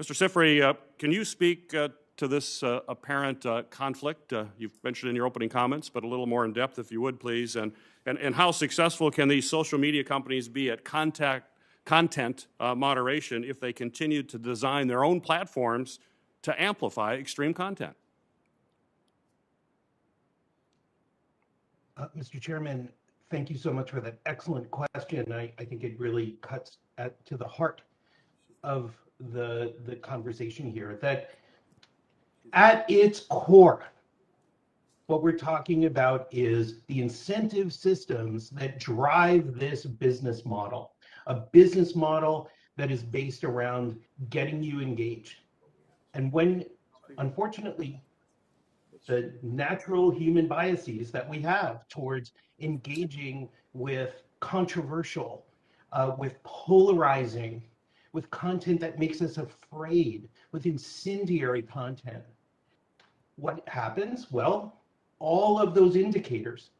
Mr. Siffrey, can you speak to this apparent conflict? You've mentioned in your opening comments, but a little more in depth, if you would, please. And how successful can these social media companies be at content moderation if they continue to design their own platforms to amplify extreme content? Mr. Chairman, thank you so much for that excellent question. I think it really cuts to the heart of the conversation here, that at its core, what we're talking about is the incentive systems that drive this business model, a business model that is based around getting you engaged. And when, unfortunately, the natural human biases that we have towards engaging with controversial, with polarizing, with content that makes us afraid, with incendiary content, what happens? Well, all of those indicators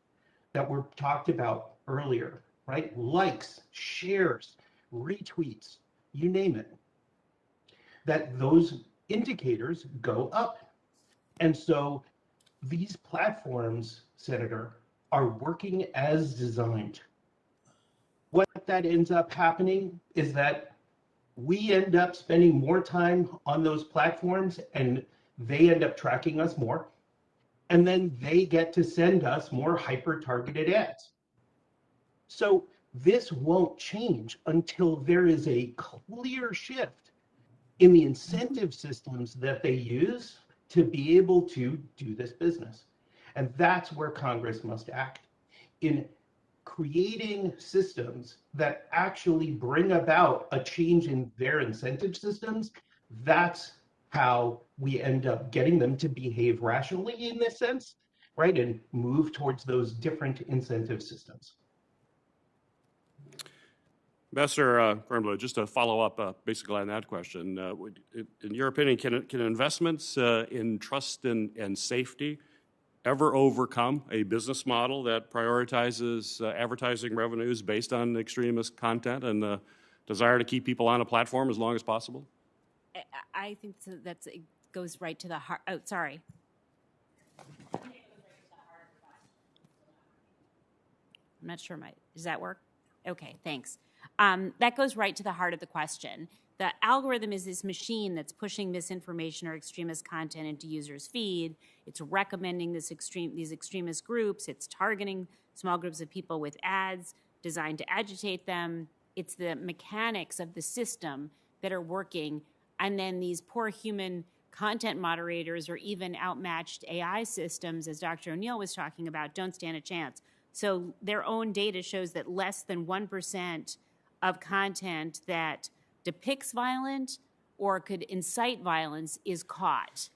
that were talked about earlier, right? Likes, shares, retweets, you name it, that those indicators go up. And so these platforms Senator, are working as designed. What that ends up happening is that we end up spending more time on those platforms and they end up tracking us more. And then they get to send us more hyper-targeted ads. So this won't change until there is a clear shift in the incentive systems that they use to be able to do this business. And that's where Congress must act in creating systems that actually bring about a change in their incentive systems. That's how we end up getting them to behave rationally in this sense, right? And move towards those different incentive systems. Ambassador Kornbluh, just to follow up basically on that question, in your opinion, can investments in trust and safety ever overcome a business model that prioritizes advertising revenues based on extremist content and the desire to keep people on a platform as long as possible? I think it goes right to the heart. Oh, sorry. I'm not sure. Does that work? Okay, thanks. That goes right to the heart of the question. The algorithm is this machine that's pushing misinformation or extremist content into users' feed. It's recommending these extremist groups. It's targeting small groups of people with ads designed to agitate them. It's the mechanics of the system that are working. And then these poor human content moderators or even outmatched AI systems, as Dr. O'Neill was talking about, don't stand a chance. So their own data shows that less than 1% of content that depicts violence or could incite violence is caught.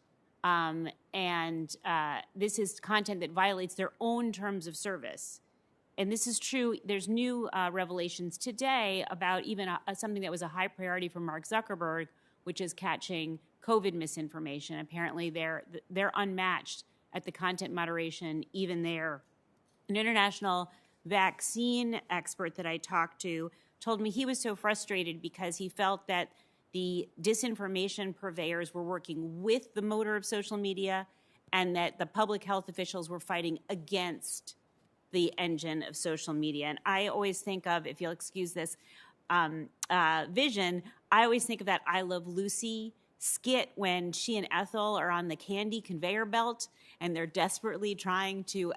This is content that violates their own terms of service. And this is true. There's new revelations today about even something that was a high priority for Mark Zuckerberg, which is catching COVID misinformation. Apparently, they're unmatched at the content moderation even there. An international vaccine expert that I talked to told me he was so frustrated because he felt that the disinformation purveyors were working with the motor of social media and that the public health officials were fighting against the engine of social media. And I always think of, if you'll excuse this vision, I always think of that I Love Lucy skit when she and Ethel are on the candy conveyor belt and they're desperately trying to,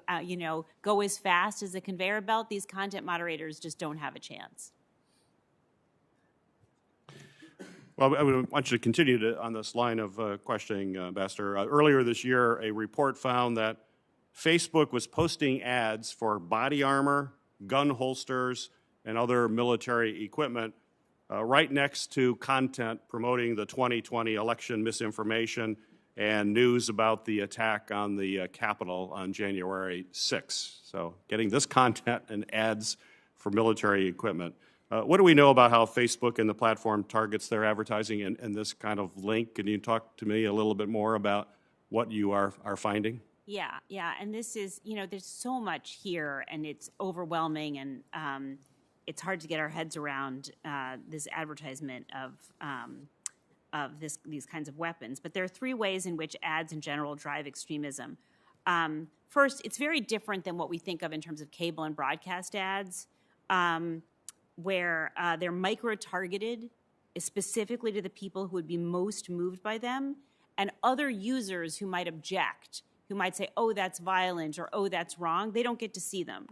go as fast as the conveyor belt. These content moderators just don't have a chance. Well, I want you to continue on this line of questioning, Ambassador. Earlier this year, a report found that Facebook was posting ads for body armor, gun holsters, and other military equipment right next to content promoting the 2020 election misinformation and news about the attack on the Capitol on January 6th. So getting this content and ads for military equipment. What do we know about how Facebook and the platform targets their advertising and this kind of link? Can you talk to me a little bit more about what you are finding? Yeah. And this is, there's so much here and it's overwhelming and it's hard to get our heads around this advertisement of these kinds of weapons. But there are three ways in which ads in general drive extremism. First, it's very different than what we think of in terms of cable and broadcast ads, where they're micro-targeted specifically to the people who would be most moved by them, and other users who might object, who might say, oh, that's violent, or oh, that's wrong, they don't get to see them.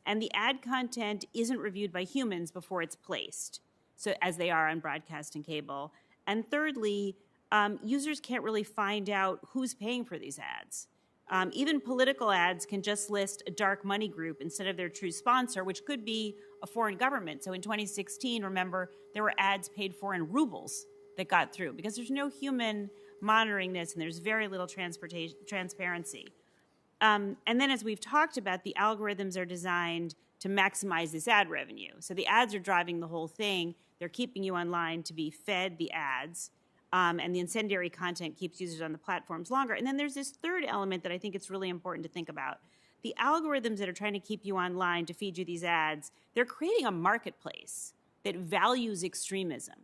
And the ad content isn't reviewed by humans before it's placed, so as they are on broadcast and cable. And thirdly, users can't really find out who's paying for these ads. Even political ads can just list a dark money group instead of their true sponsor, which could be a foreign government. So in 2016, remember, there were ads paid for in rubles that got through because there's no human monitoring this and there's very little transparency. And then as we've talked about, the algorithms are designed to maximize this ad revenue. So the ads are driving the whole thing. They're keeping you online to be fed the ads. And the incendiary content keeps users on the platforms longer. And then there's this third element that I think it's really important to think about. The algorithms that are trying to keep you online to feed you these ads, they're creating a marketplace that values extremism.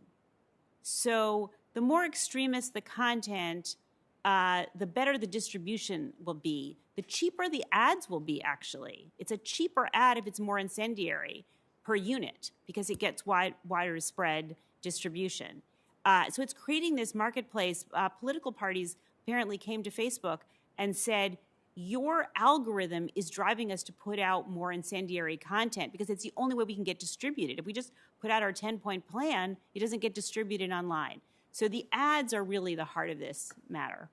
So the more extremist the content, the better the distribution will be. The cheaper the ads will be, actually. It's a cheaper ad if it's more incendiary per unit because it gets wider spread distribution. So it's creating this marketplace. Political parties apparently came to Facebook and said, your algorithm is driving us to put out more incendiary content because it's the only way we can get distributed. If we just put out our 10-point plan, it doesn't get distributed online. So the ads are really the heart of this matter.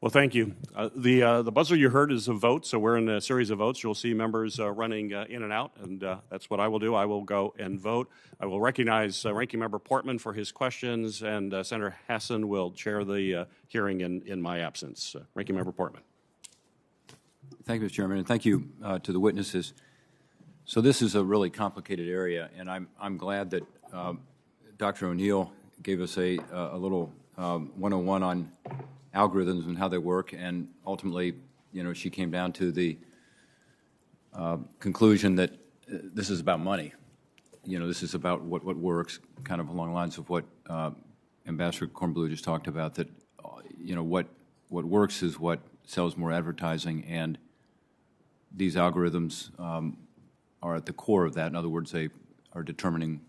Well, thank you. The buzzer you heard is a vote, so we're in a series of votes. You'll see members running in and out, and that's what I will do. I will go and vote. I will recognize Ranking Member Portman for his questions, and Senator Hassan will chair the hearing in my absence. Ranking Member Portman. Thank you, Mr. Chairman, and thank you to the witnesses. So this is a really complicated area, and I'm glad that Dr. O'Neill gave us a little 101 on algorithms and how they work, and ultimately, she came down to the conclusion that this is about money. This is about what works, kind of along the lines of what Ambassador Kornbluh just talked about, that, what works is what sells more advertising, and these algorithms are at the core of that. In other words, they are determining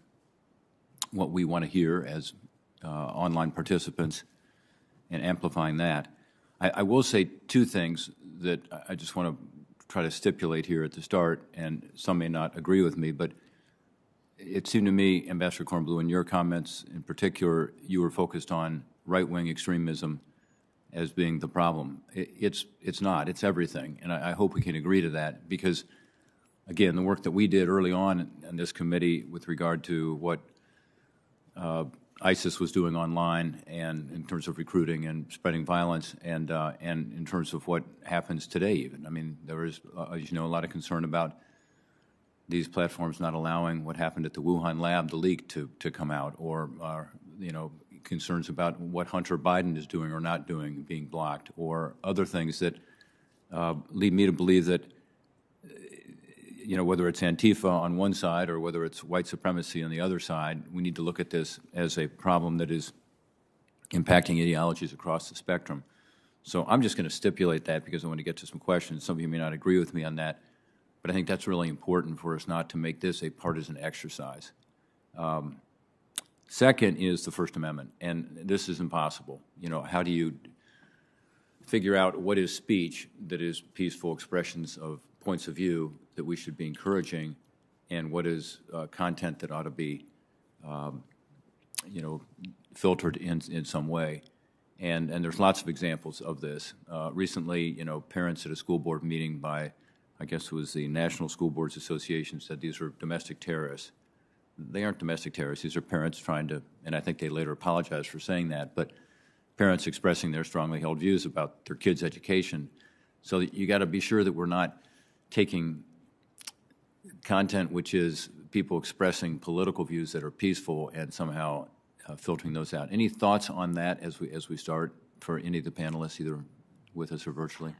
what we want to hear as online participants and amplifying that. I will say two things that I just want to try to stipulate here at the start, and some may not agree with me, but it seemed to me, Ambassador Kornbluh, in your comments in particular, you were focused on right-wing extremism as being the problem. It's not. It's everything, and I hope we can agree to that because, again, the work that we did early on in this committee with regard to what ISIS was doing online, and in terms of recruiting and spreading violence, and in terms of what happens today even. I mean, there is, as you know, a lot of concern about these platforms not allowing what happened at the Wuhan lab, the leak, to come out, or concerns about what Hunter Biden is doing or not doing being blocked, or other things that lead me to believe that whether it's Antifa on one side or whether it's white supremacy on the other side, we need to look at this as a problem that is impacting ideologies across the spectrum. So I'm just going to stipulate that because I want to get to some questions. Some of you may not agree with me on that, but I think that's really important for us not to make this a partisan exercise. Second is the First Amendment, and this is impossible. How do you figure out what is speech that is peaceful expressions of points of view that we should be encouraging, and what is content that ought to be, filtered in some way. And there's lots of examples of this. Recently, parents at a school board meeting by, I guess it was the National School Boards Association, said these are domestic terrorists. They aren't domestic terrorists. These are parents trying to, and I think they later apologized for saying that, but parents expressing their strongly held views about their kids' education. So you got to be sure that we're not taking content which is people expressing political views that are peaceful and somehow filtering those out. Any thoughts on that as we start for any of the panelists, either with us or virtually?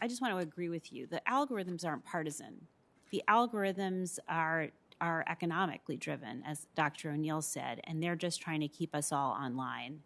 I just want to agree with you. The algorithms aren't partisan. The algorithms are economically driven, as Dr. O'Neill said, and they're just trying to keep us all online.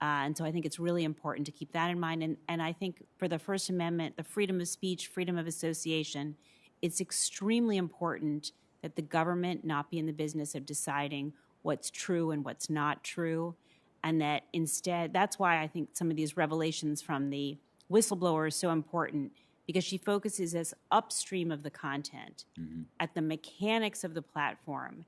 And so I think it's really important to keep that in mind. And I think for the First Amendment, the freedom of speech, freedom of association, it's extremely important that the government not be in the business of deciding what's true and what's not true. And that instead, that's why I think some of these revelations from the whistleblower are so important, because she focuses us upstream of the content, at the mechanics of the platform,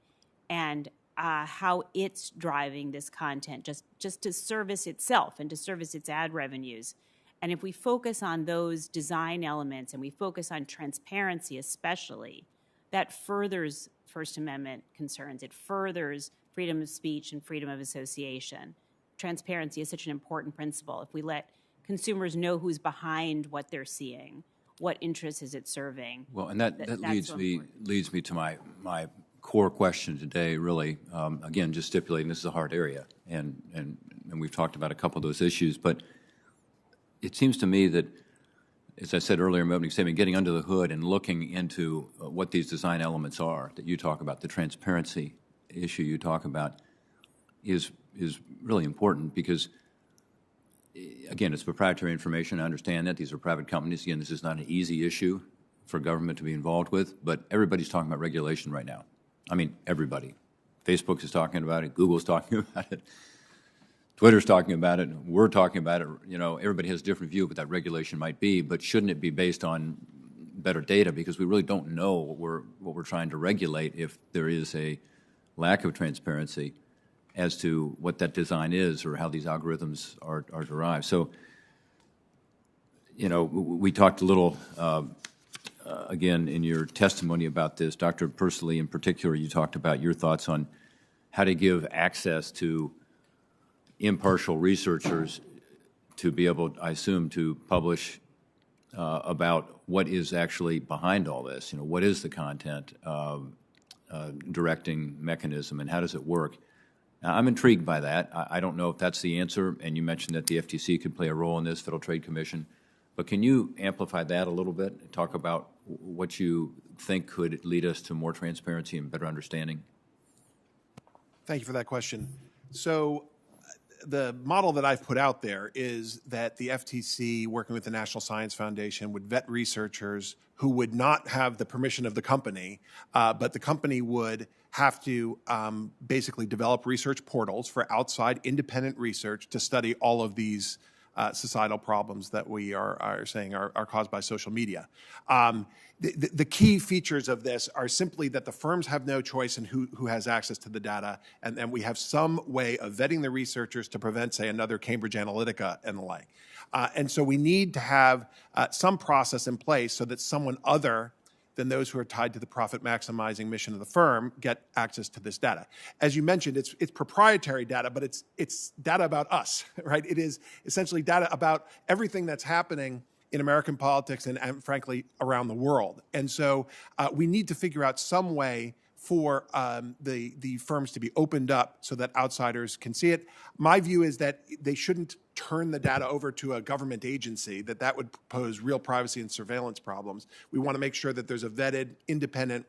and how it's driving this content just to service itself and to service its ad revenues. And if we focus on those design elements and we focus on transparency especially, that furthers First Amendment concerns. It furthers freedom of speech and freedom of association. Transparency is such an important principle. If we let consumers know who's behind what they're seeing, what interest is it serving? Well, and that leads me to my core question today, really. Again, just stipulating this is a hard area, and we've talked about a couple of those issues, but it seems to me that, as I said earlier in my opening statement, getting under the hood and looking into what these design elements are that you talk about, the transparency issue you talk about, is really important because, again, it's proprietary information. I understand that. These are private companies. Again, this is not an easy issue for government to be involved with, but everybody's talking about regulation right now. I mean, everybody. Facebook is talking about it. Google's talking about it. Twitter's talking about it. We're talking about it. You know, everybody has a different view of what that regulation might be, but shouldn't it be based on better data? Because we really don't know what we're trying to regulate if there is a lack of transparency as to what that design is or how these algorithms are derived. So, you know, we talked a little, again, in your testimony about this. Dr. Persily, in particular, you talked about your thoughts on how to give access to impartial researchers to be able, I assume, to publish about what is actually behind all this. You know, what is the content directing mechanism and how does it work? Now, I'm intrigued by that. I don't know if that's the answer, and you mentioned that the FTC could play a role in this, Federal Trade Commission. But can you amplify that a little bit and talk about what you think could lead us to more transparency and better understanding? Thank you for that question. So the model that I've put out there is that the FTC, working with the National Science Foundation, would vet researchers who would not have the permission of the company, but the company would have to basically develop research portals for outside independent research to study all of these societal problems that we are saying are caused by social media. The key features of this are simply that the firms have no choice in who has access to the data, and then we have some way of vetting the researchers to prevent, say, another Cambridge Analytica and the like. And so we need to have some process in place so that someone other than those who are tied to the profit-maximizing mission of the firm get access to this data. As you mentioned, it's proprietary data, but it's data about us, right? It is essentially data about everything that's happening in American politics and frankly, around the world. And so we need to figure out some way for the firms to be opened up so that outsiders can see it. My view is that they shouldn't turn the data over to a government agency, that would pose real privacy and surveillance problems. We want to make sure that there's a vetted, independent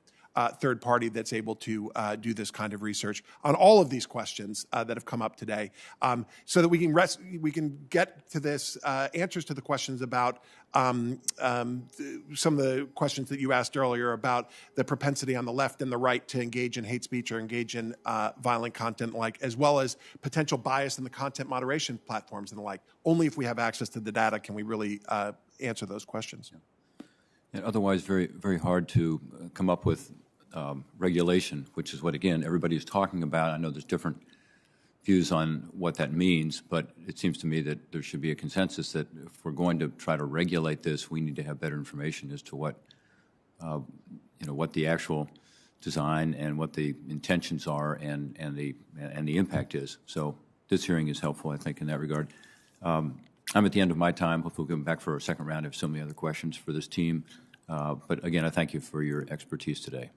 third party that's able to do this kind of research on all of these questions that have come up today, so that we can get to this answers to the questions about some of the questions that you asked earlier about the propensity on the left and the right to engage in hate speech or engage in violent content, like, as well as potential bias in the content moderation platforms and the like. Only if we have access to the data can we really answer those questions. And otherwise, very, very hard to come up with regulation, which is what, again, everybody is talking about. I know there's different views on what that means, but it seems to me that there should be a consensus that if we're going to try to regulate this, we need to have better information as to what, what the actual design and what the intentions are and the impact is. So this hearing is helpful, I think, in that regard. I'm at the end of my time. Hopefully we'll come back for a second round if so many other questions for this team. But again, I thank you for your expertise today.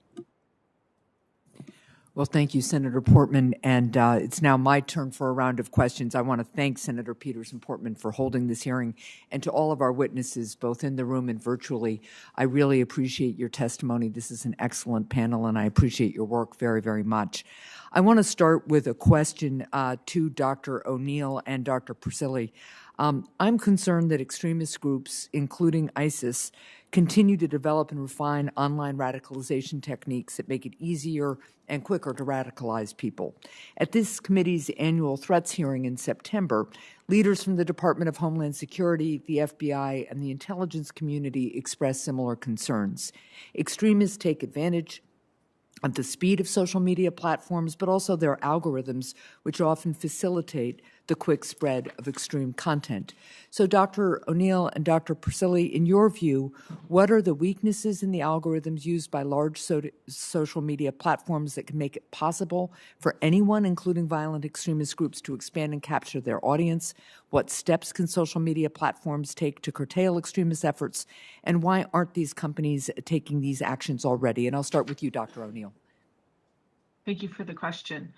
Well, thank you, Senator Portman. And it's now my turn for a round of questions. I want to thank Senator Peters and Portman for holding this hearing, and to all of our witnesses, both in the room and virtually. I really appreciate your testimony. This is an excellent panel, and I appreciate your work very, very much. I want to start with a question to Dr. O'Neill and Dr. Persily. I'm concerned that extremist groups, including ISIS, continue to develop and refine online radicalization techniques that make it easier and quicker to radicalize people. At this committee's annual threats hearing in September, leaders from the Department of Homeland Security, the FBI, and the intelligence community expressed similar concerns. Extremists take advantage of the speed of social media platforms, but also their algorithms, which often facilitate the quick spread of extreme content. So Dr. O'Neill and Dr. Persily, in your view, what are the weaknesses in the algorithms used by large social media platforms that can make it possible for anyone, including violent extremist groups, to expand and capture their audience? What steps can social media platforms take to curtail extremist efforts? And why aren't these companies taking these actions already? And I'll start with you, Dr. O'Neill. Thank you for the question.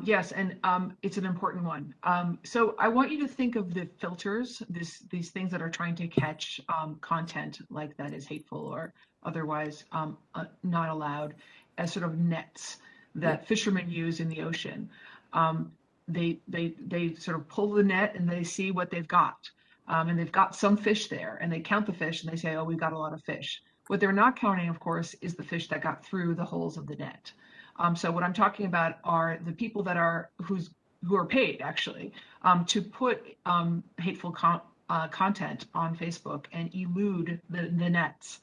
Yes, and it's an important one. So I want you to think of the filters, these things that are trying to catch content like that is hateful or otherwise not allowed, as sort of nets that fishermen use in the ocean. They sort of pull the net and they see what they've got. And they've got some fish there, and they count the fish and they say, oh, we've got a lot of fish. What they're not counting, of course, is the fish that got through the holes of the net. So what I'm talking about are the people that are who are paid actually to put hateful content on Facebook and elude the nets.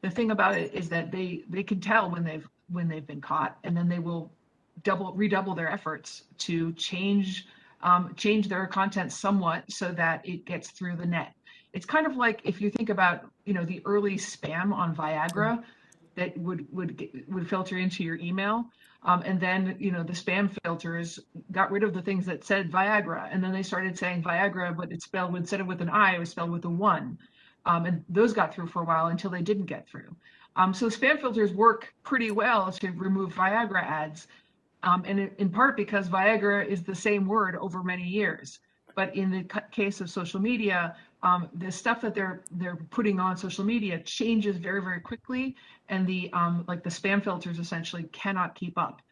The thing about it is that they can tell when they've been caught, and then they will redouble their efforts to change their content somewhat so that it gets through the net. It's kind of like if you think about the early spam on Viagra that would filter into your email. And then, the spam filters got rid of the things that said Viagra. And then they started saying Viagra, but it's spelled, instead of with an I, it was spelled with a 1. And those got through for a while until they didn't get through. So spam filters work pretty well to remove Viagra ads. And in part because Viagra is the same word over many years. But in the case of social media, the stuff that they're putting on social media changes very, very quickly, and the spam filters essentially cannot keep up.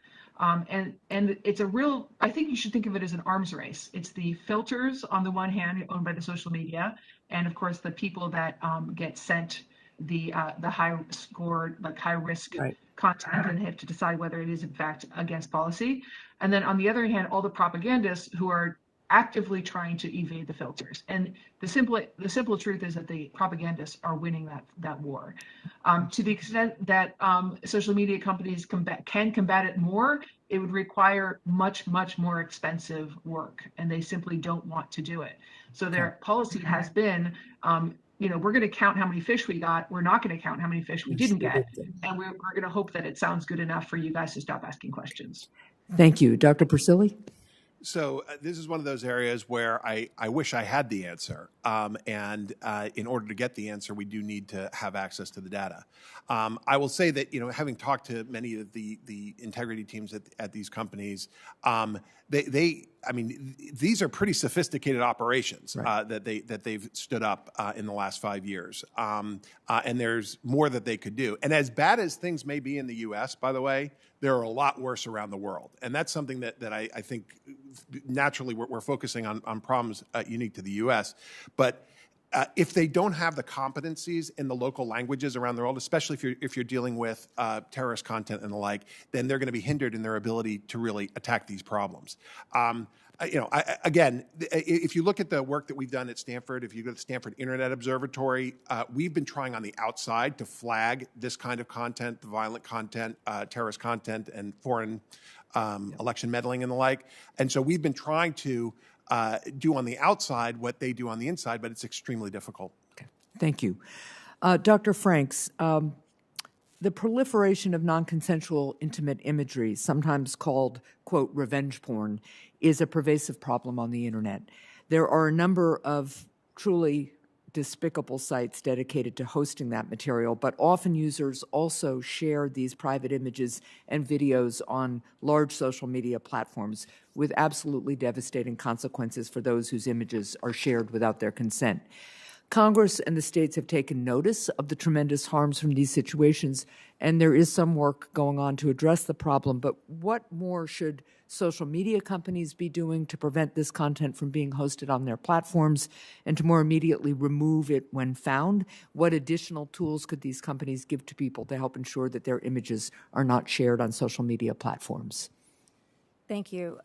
And it's I think you should think of it as an arms race. It's the filters on the one hand owned by the social media, and of course the people that get sent the high score, like high risk content, and have to decide whether it is in fact against policy. And then on the other hand, all the propagandists who are actively trying to evade the filters. And the simple truth is that the propagandists are winning that war. To the extent that social media companies can combat it more, it would require much, much more expensive work, and they simply don't want to do it. So their policy has been, we're going to count how many fish we got. We're not going to count how many fish we didn't get. And we're going to hope that it sounds good enough for you guys to stop asking questions. Thank you. Dr. Persily? So this is one of those areas where I wish I had the answer. And in order to get the answer, we do need to have access to the data. I will say that, having talked to many of the integrity teams at these companies, these are pretty sophisticated operations that they've stood up in the last 5 years. And there's more that they could do. And as bad as things may be in the U.S., by the way, there are a lot worse around the world. And that's something that I think naturally we're focusing on problems unique to the U.S. But if they don't have the competencies in the local languages around the world, especially if you're dealing with terrorist content and the like, then they're going to be hindered in their ability to really attack these problems. Again, if you look at the work that we've done at Stanford, if you go to the Stanford Internet Observatory, we've been trying on the outside to flag this kind of content, the violent content, terrorist content, and foreign election meddling and the like. And so we've been trying to do on the outside what they do on the inside, but it's extremely difficult. Okay. Thank you. Dr. Franks, the proliferation of non-consensual intimate imagery, sometimes called, quote, revenge porn, is a pervasive problem on the internet. There are a number of truly despicable sites dedicated to hosting that material, but often users also share these private images and videos on large social media platforms with absolutely devastating consequences for those whose images are shared without their consent. Congress and the states have taken notice of the tremendous harms from these situations, and there is some work going on to address the problem. But what more should social media companies be doing to prevent this content from being hosted on their platforms and to more immediately remove it when found? What additional tools could these companies give to people to help ensure that their images are not shared on social media platforms? Thank you.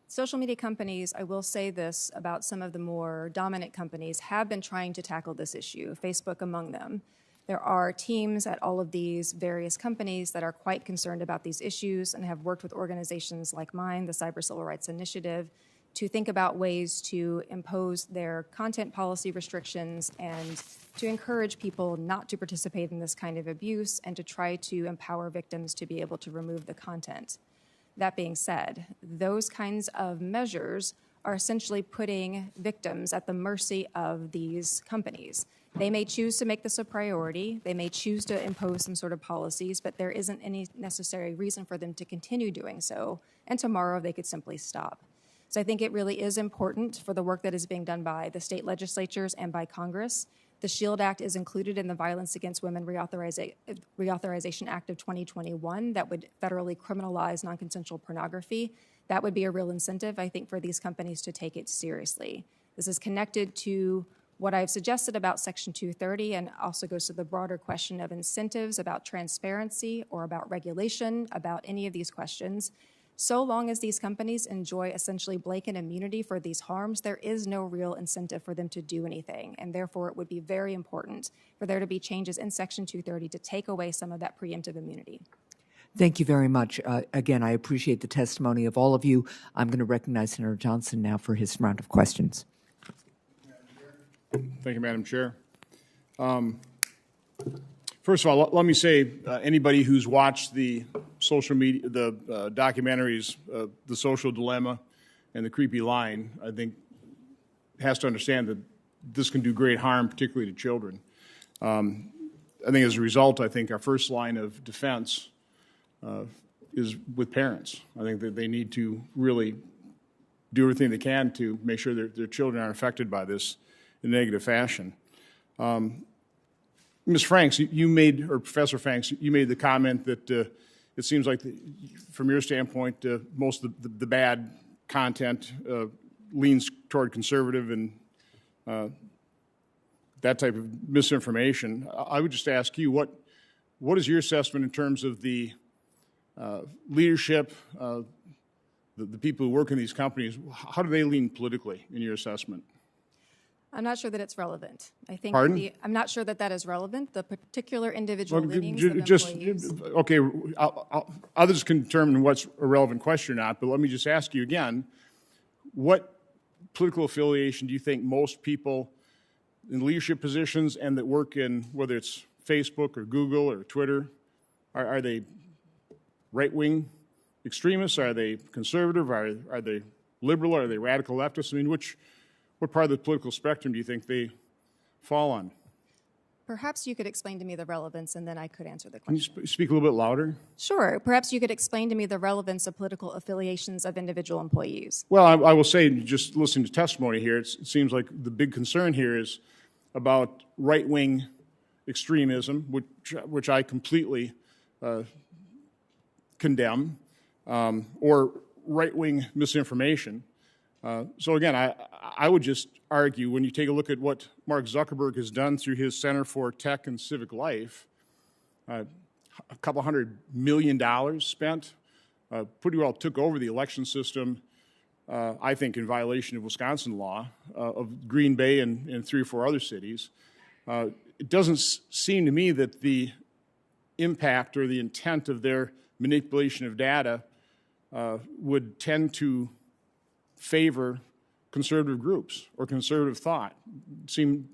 Social media companies, I will say this about some of the more dominant companies, have been trying to tackle this issue, Facebook among them. There are teams at all of these various companies that are quite concerned about these issues and have worked with organizations like mine, the Cyber Civil Rights Initiative, to think about ways to impose their content policy restrictions and to encourage people not to participate in this kind of abuse and to try to empower victims to be able to remove the content. That being said, those kinds of measures are essentially putting victims at the mercy of these companies. They may choose to make this a priority. They may choose to impose some sort of policies, but there isn't any necessary reason for them to continue doing so. And tomorrow they could simply stop. So I think it really is important for the work that is being done by the state legislatures and by Congress The SHIELD Act is included in the Violence Against Women Reauthorization Act of 2021 that would federally criminalize non-consensual pornography. That would be a real incentive, I think, for these companies to take it seriously. This is connected to what I've suggested about Section 230 and also goes to the broader question of incentives, about transparency or about regulation, about any of these questions. So long as these companies enjoy essentially blanket immunity for these harms, there is no real incentive for them to do anything. And therefore, it would be very important for there to be changes in Section 230 to take away some of that preemptive immunity. Thank you very much. Again, I appreciate the testimony of all of you. I'm going to recognize Senator Johnson now for his round of questions. Thank you, Madam Chair. First of all, let me say, anybody who's watched the social media, the documentaries, The Social Dilemma and The Creepy Line, I think has to understand that this can do great harm, particularly to children. I think as a result, I think our first line of defense is with parents. I think that they need to really do everything they can to make sure that their children aren't affected by this in a negative fashion. Ms. Franks, you made, or Professor Franks, you made the comment that it seems like, from your standpoint, most of the bad content leans toward conservative and that type of misinformation. I would just ask you, what is your assessment in terms of the leadership, the people who work in these companies? How do they lean politically in your assessment? I'm not sure that it's relevant. I think I'm not sure that that is relevant. The particular individual leanings of employees. Okay, others can determine what's a relevant question or not, but let me just ask you again, what political affiliation do you think most people in leadership positions and that work in, whether it's Facebook or Google or Twitter, are they right-wing extremists? Are they conservative? Are they liberal? Are they radical leftists? I mean, what part of the political spectrum do you think they fall on? Perhaps you could explain to me the relevance, and then I could answer the question. Can you speak a little bit louder? Sure. Perhaps you could explain to me the relevance of political affiliations of individual employees. Well, I will say, just listening to testimony here, it seems like the big concern here is about right-wing extremism, which I completely condemn, or right-wing misinformation. So again, I would just argue, when you take a look at what Mark Zuckerberg has done through his Center for Tech and Civic Life, a couple $100 million spent, pretty well took over the election system, I think in violation of Wisconsin law, of Green Bay and 3 or 4 other cities. It doesn't seem to me that the impact or the intent of their manipulation of data would tend to favor conservative groups or conservative thought. It seemed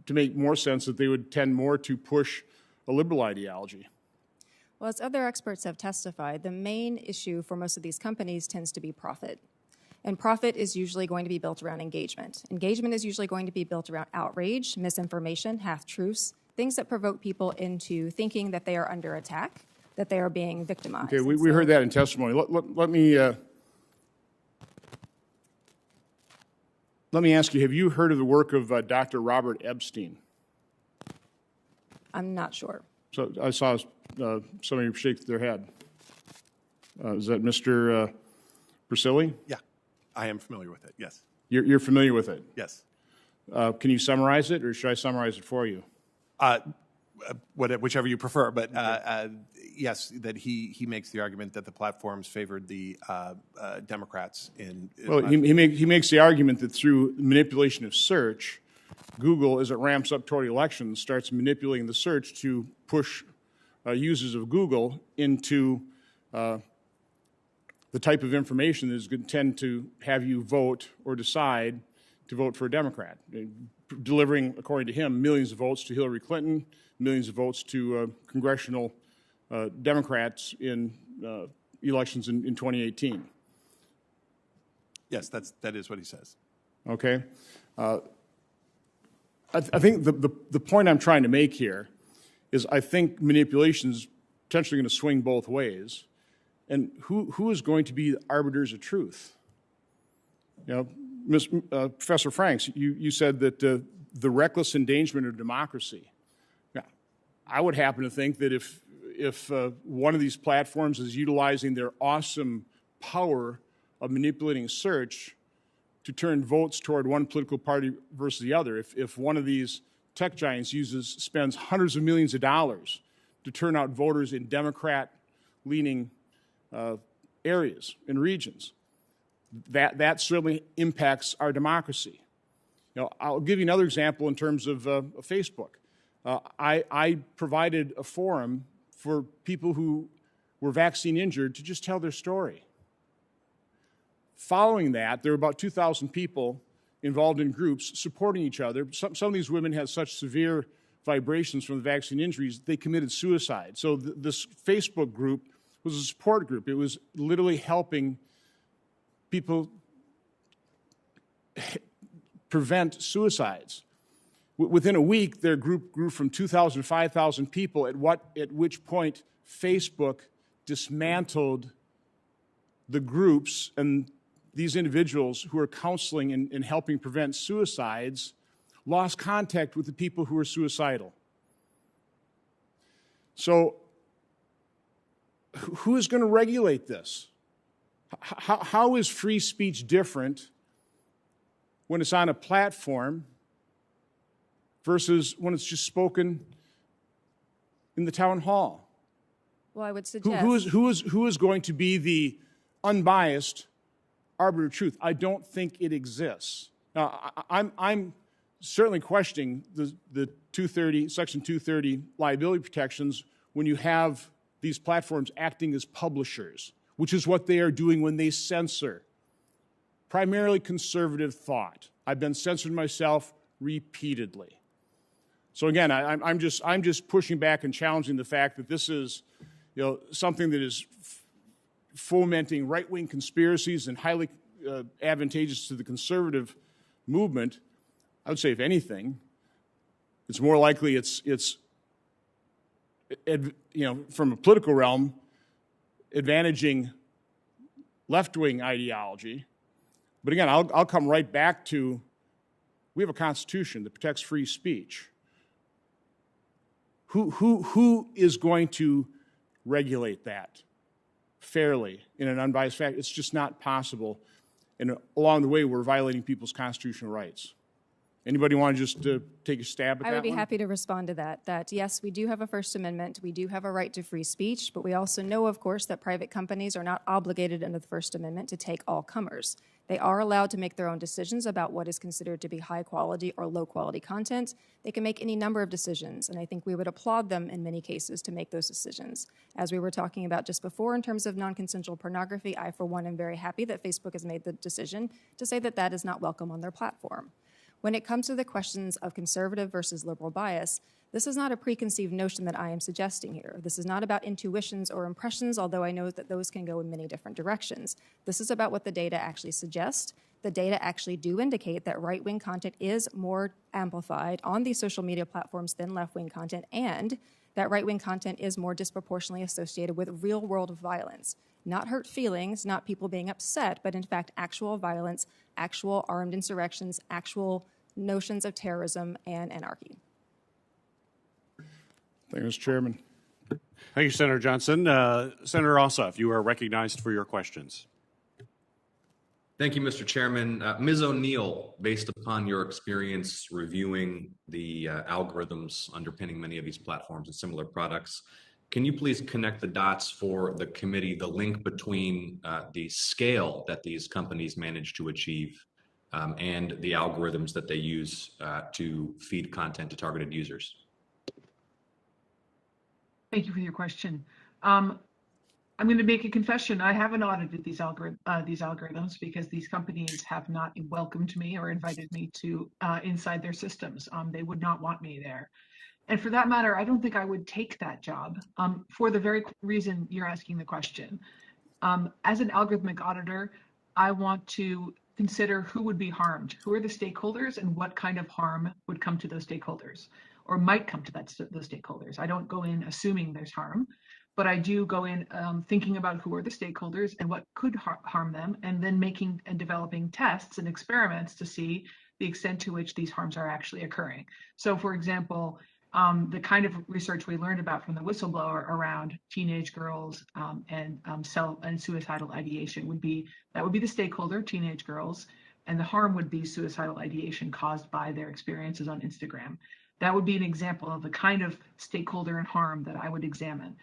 to make more sense that they would tend more to push a liberal ideology. Well, as other experts have testified, the main issue for most of these companies tends to be profit. And profit is usually going to be built around engagement. Engagement is usually going to be built around outrage, misinformation, half-truths, things that provoke people into thinking that they are under attack, that they are being victimized. Okay, we heard that in testimony. Let me ask you, have you heard of the work of Dr. Robert Epstein? I'm not sure. So I saw somebody shake their head. Is that Mr. Persily? Yeah, I am familiar with it, yes. You're familiar with it? Yes. Can you summarize it, or should I summarize it for you? Whichever you prefer, but yes, that he makes the argument that the platforms favored the Democrats in. Well, he makes the argument that through manipulation of search, Google, as it ramps up toward elections, starts manipulating the search to push users of Google into the type of information that is going to tend to have you vote or decide to vote for a Democrat, delivering, according to him, millions of votes to Hillary Clinton, millions of votes to congressional Democrats in elections in 2018. Yes, that is what he says. Okay. I think the point I'm trying to make here is I think manipulation is potentially going to swing both ways. And who is going to be the arbiters of truth? You know, Professor Franks, you said that the reckless endangerment of democracy. Now, I would happen to think that if one of these platforms is utilizing their awesome power of manipulating search to turn votes toward one political party versus the other, if one of these tech giants spends hundreds of millions of dollars to turn out voters in Democrat-leaning areas and regions, that certainly impacts our democracy. I'll give you another example in terms of Facebook. I provided a forum for people who were vaccine injured to just tell their story. Following that, there were about 2,000 people involved in groups supporting each other. Some of these women had such severe vibrations from the vaccine injuries, they committed suicide. So this Facebook group was a support group. It was literally helping people prevent suicides. Within a week, their group grew from 2,000 to 5,000 people, at which point Facebook dismantled the groups, and these individuals who are counseling and helping prevent suicides lost contact with the people who were suicidal. So who is going to regulate this? How is free speech different when it's on a platform versus when it's just spoken in the town hall? Well, I would suggest... Who is going to be the unbiased arbiter of truth? I don't think it exists. Now, I'm certainly questioning the Section 230 liability protections when you have these platforms acting as publishers, which is what they are doing when they censor primarily conservative thought. I've been censored myself repeatedly. So again, I'm just pushing back and challenging the fact that this is, something that is fomenting right-wing conspiracies and highly advantageous to the conservative movement. I would say, if anything, it's more likely it's from a political realm, advantaging left-wing ideology. But again, I'll come right back to, we have a Constitution that protects free speech. Who is going to regulate that fairly in an unbiased fashion? It's just not possible. And along the way, we're violating people's constitutional rights. Anybody want to just take a stab at that? I would be happy to respond to that. That yes, we do have a First Amendment. We do have a right to free speech, but we also know, of course, that private companies are not obligated under the First Amendment to take all comers. They are allowed to make their own decisions about what is considered to be high quality or low quality content. They can make any number of decisions, and I think we would applaud them in many cases to make those decisions. As we were talking about just before in terms of non-consensual pornography, I, for one, am very happy that Facebook has made the decision to say that that is not welcome on their platform. When it comes to the questions of conservative versus liberal bias, this is not a preconceived notion that I am suggesting here. This is not about intuitions or impressions, although I know that those can go in many different directions. This is about what the data actually suggest. The data actually do indicate that right-wing content is more amplified on these social media platforms than left-wing content, and that right-wing content is more disproportionately associated with real-world violence. Not hurt feelings, not people being upset, but in fact actual violence, actual armed insurrections, actual notions of terrorism and anarchy. Thank you, Mr. Chairman. Thank you, Senator Johnson. Senator Ossoff, you are recognized for your questions. Thank you, Mr. Chairman. Ms. O'Neill, based upon your experience reviewing the algorithms underpinning many of these platforms and similar products, can you please connect the dots for the committee, the link between the scale that these companies manage to achieve and the algorithms that they use to feed content to targeted users? Thank you for your question. I'm going to make a confession. I haven't audited these algorithms because these companies have not welcomed me or invited me to inside their systems. They would not want me there. And for that matter, I don't think I would take that job for the very reason you're asking the question. As an algorithmic auditor, I want to consider who would be harmed, who are the stakeholders, and what kind of harm would come to those stakeholders or might come to those stakeholders. I don't go in assuming there's harm, but I do go in thinking about who are the stakeholders and what could harm them, and then making and developing tests and experiments to see the extent to which these harms are actually occurring. So for example, the kind of research we learned about from the whistleblower around teenage girls and suicidal ideation would be the stakeholder, teenage girls, and the harm would be suicidal ideation caused by their experiences on Instagram. That would be an example of the kind of stakeholder and harm that I would examine.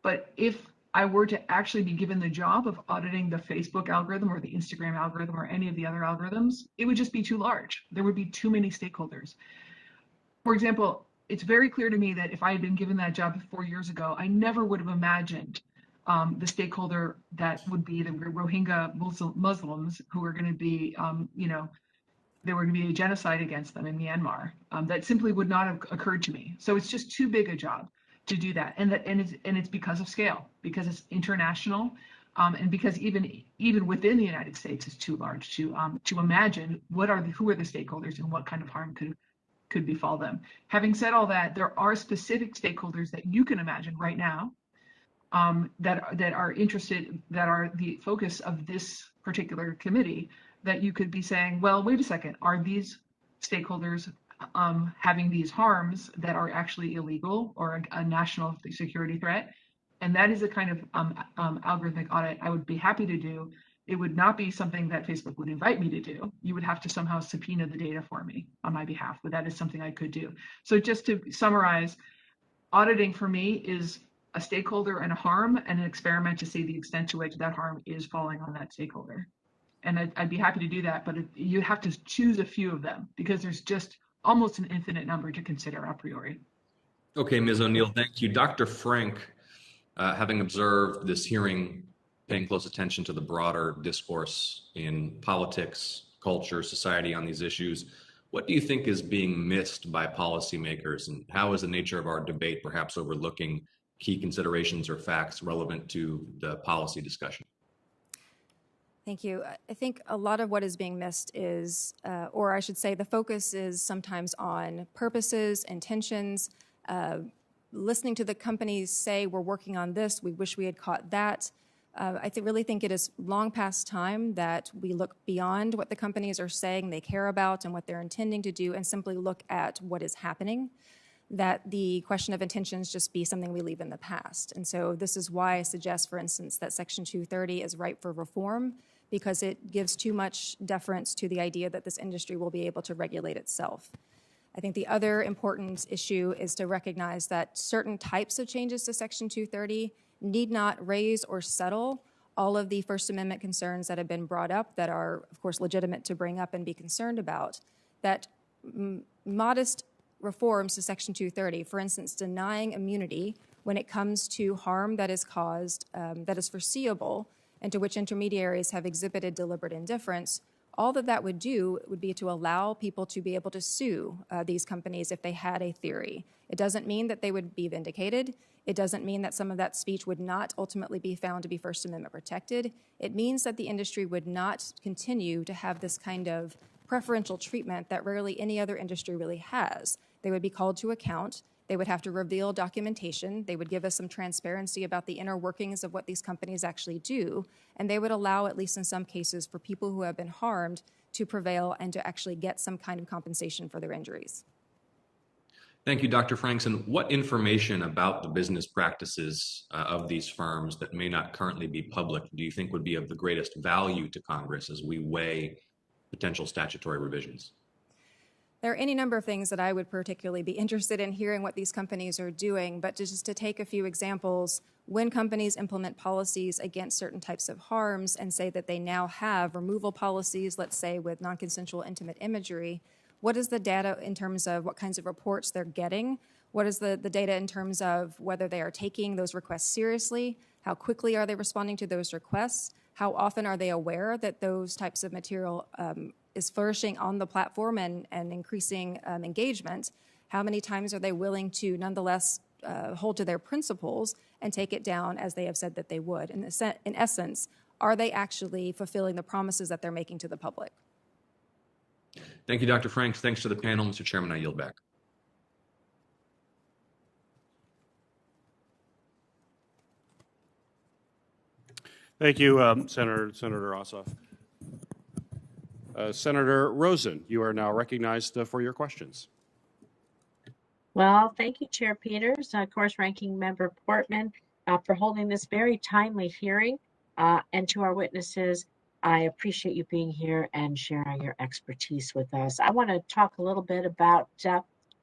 But if I were to actually be given the job of auditing the Facebook algorithm or the Instagram algorithm or any of the other algorithms, it would just be too large. There would be too many stakeholders. For example, it's very clear to me that if I had been given that job 4 years ago, I never would have imagined the stakeholder that would be the Rohingya Muslims who are going to be, there were going to be a genocide against them in Myanmar. That simply would not have occurred to me. So it's just too big a job to do that, and it's because of scale, because it's international, and because even within the United States is too large to imagine who are the stakeholders and what kind of harm could befall them. Having said all that, there are specific stakeholders that you can imagine right now that are interested, that are the focus of this particular committee, that you could be saying, well, wait a second, are these stakeholders having these harms that are actually illegal or a national security threat? And that is a kind of algorithmic audit I would be happy to do. It would not be something that Facebook would invite me to do. You would have to somehow subpoena the data for me on my behalf, but that is something I could do. So just to summarize, auditing for me is a stakeholder and a harm and an experiment to see the extent to which that harm is falling on that stakeholder. And I'd be happy to do that, but you have to choose a few of them because there's just almost an infinite number to consider a priori. Okay, Ms. O'Neill, thank you. Dr. Frank, having observed this hearing, paying close attention to the broader discourse in politics, culture, society on these issues, what do you think is being missed by policymakers, and how is the nature of our debate perhaps overlooking key considerations or facts relevant to the policy discussion? Thank you. I think a lot of what is being missed is, or I should say the focus is sometimes on purposes, intentions, listening to the companies say, we're working on this, we wish we had caught that. I really think it is long past time that we look beyond what the companies are saying they care about and what they're intending to do and simply look at what is happening, that the question of intentions just be something we leave in the past. And so this is why I suggest, for instance, that Section 230 is ripe for reform, because it gives too much deference to the idea that this industry will be able to regulate itself. I think the other important issue is to recognize that certain types of changes to Section 230 need not raise or settle all of the First Amendment concerns that have been brought up that are, of course, legitimate to bring up and be concerned about, that modest reforms to Section 230, for instance, denying immunity when it comes to harm that is caused, that is foreseeable, and to which intermediaries have exhibited deliberate indifference, all that would do would be to allow people to be able to sue these companies if they had a theory. It doesn't mean that they would be vindicated. It doesn't mean that some of that speech would not ultimately be found to be First Amendment protected. It means that the industry would not continue to have this kind of preferential treatment that rarely any other industry really has. They would be called to account. They would have to reveal documentation. They would give us some transparency about the inner workings of what these companies actually do. And they would allow, at least in some cases, for people who have been harmed to prevail and to actually get some kind of compensation for their injuries. Thank you, Dr. Frankson. What information about the business practices of these firms that may not currently be public do you think would be of the greatest value to Congress as we weigh potential statutory revisions? There are any number of things that I would particularly be interested in hearing what these companies are doing, but just to take a few examples, when companies implement policies against certain types of harms and say that they now have removal policies, let's say with non-consensual intimate imagery, what is the data in terms of what kinds of reports they're getting? What is the data in terms of whether they are taking those requests seriously? How quickly are they responding to those requests? How often are they aware that those types of material is flourishing on the platform and increasing engagement? How many times are they willing to nonetheless hold to their principles and take it down as they have said that they would? In essence, are they actually fulfilling the promises that they're making to the public? Thank you, Dr. Franks. Thanks to the panel. Mr. Chairman, I yield back. Thank you, Senator Ossoff. Senator Rosen, you are now recognized for your questions. Well, thank you, Chair Peters, of course, Ranking Member Portman, for holding this very timely hearing. And to our witnesses, I appreciate you being here and sharing your expertise with us. I want to talk a little bit about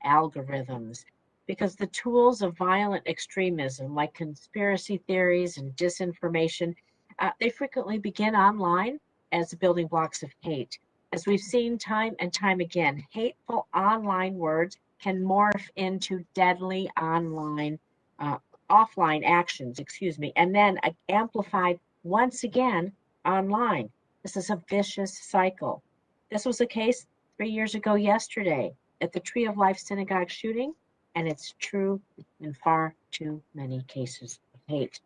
algorithms, because the tools of violent extremism, like conspiracy theories and disinformation, they frequently begin online as the building blocks of hate. As we've seen time and time again, hateful online words can morph into deadly offline actions, and then amplified once again online. This is a vicious cycle. This was the case 3 years ago yesterday at the Tree of Life Synagogue shooting, and it's true in far too many cases of hate.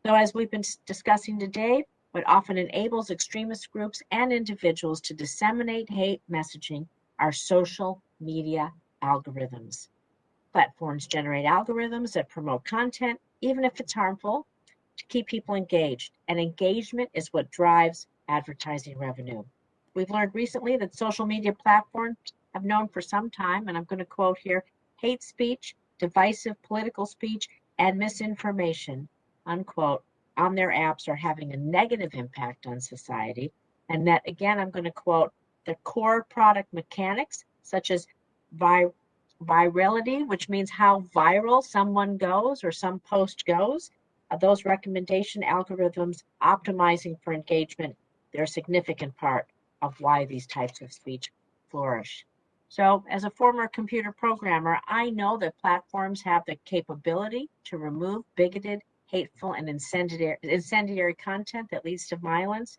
So as we've been discussing today, what often enables extremist groups and individuals to disseminate hate messaging are social media algorithms. Platforms generate algorithms that promote content, even if it's harmful, to keep people engaged. And engagement is what drives advertising revenue. We've learned recently that social media platforms have known for some time, and I'm going to quote here, hate speech, divisive political speech, and misinformation, unquote, on their apps are having a negative impact on society. And that, again, I'm going to quote, the core product mechanics, such as virality, which means how viral someone goes or some post goes, those recommendation algorithms optimizing for engagement, they're a significant part of why these types of speech flourish. So as a former computer programmer, I know that platforms have the capability to remove bigoted, hateful, and incendiary content that leads to violence.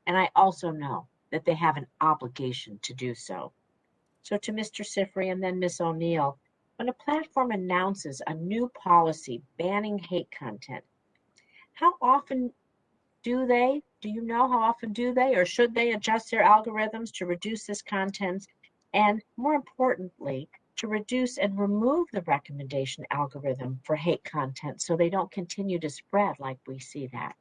And I also know that they have an obligation to do so. So to Mr. Siffrey and then Ms. O'Neill, when a platform announces a new policy banning hate content, how often do you know how often do they or should they adjust their algorithms to reduce this content? And more importantly, to reduce and remove the recommendation algorithm for hate content so they don't continue to spread like we see that?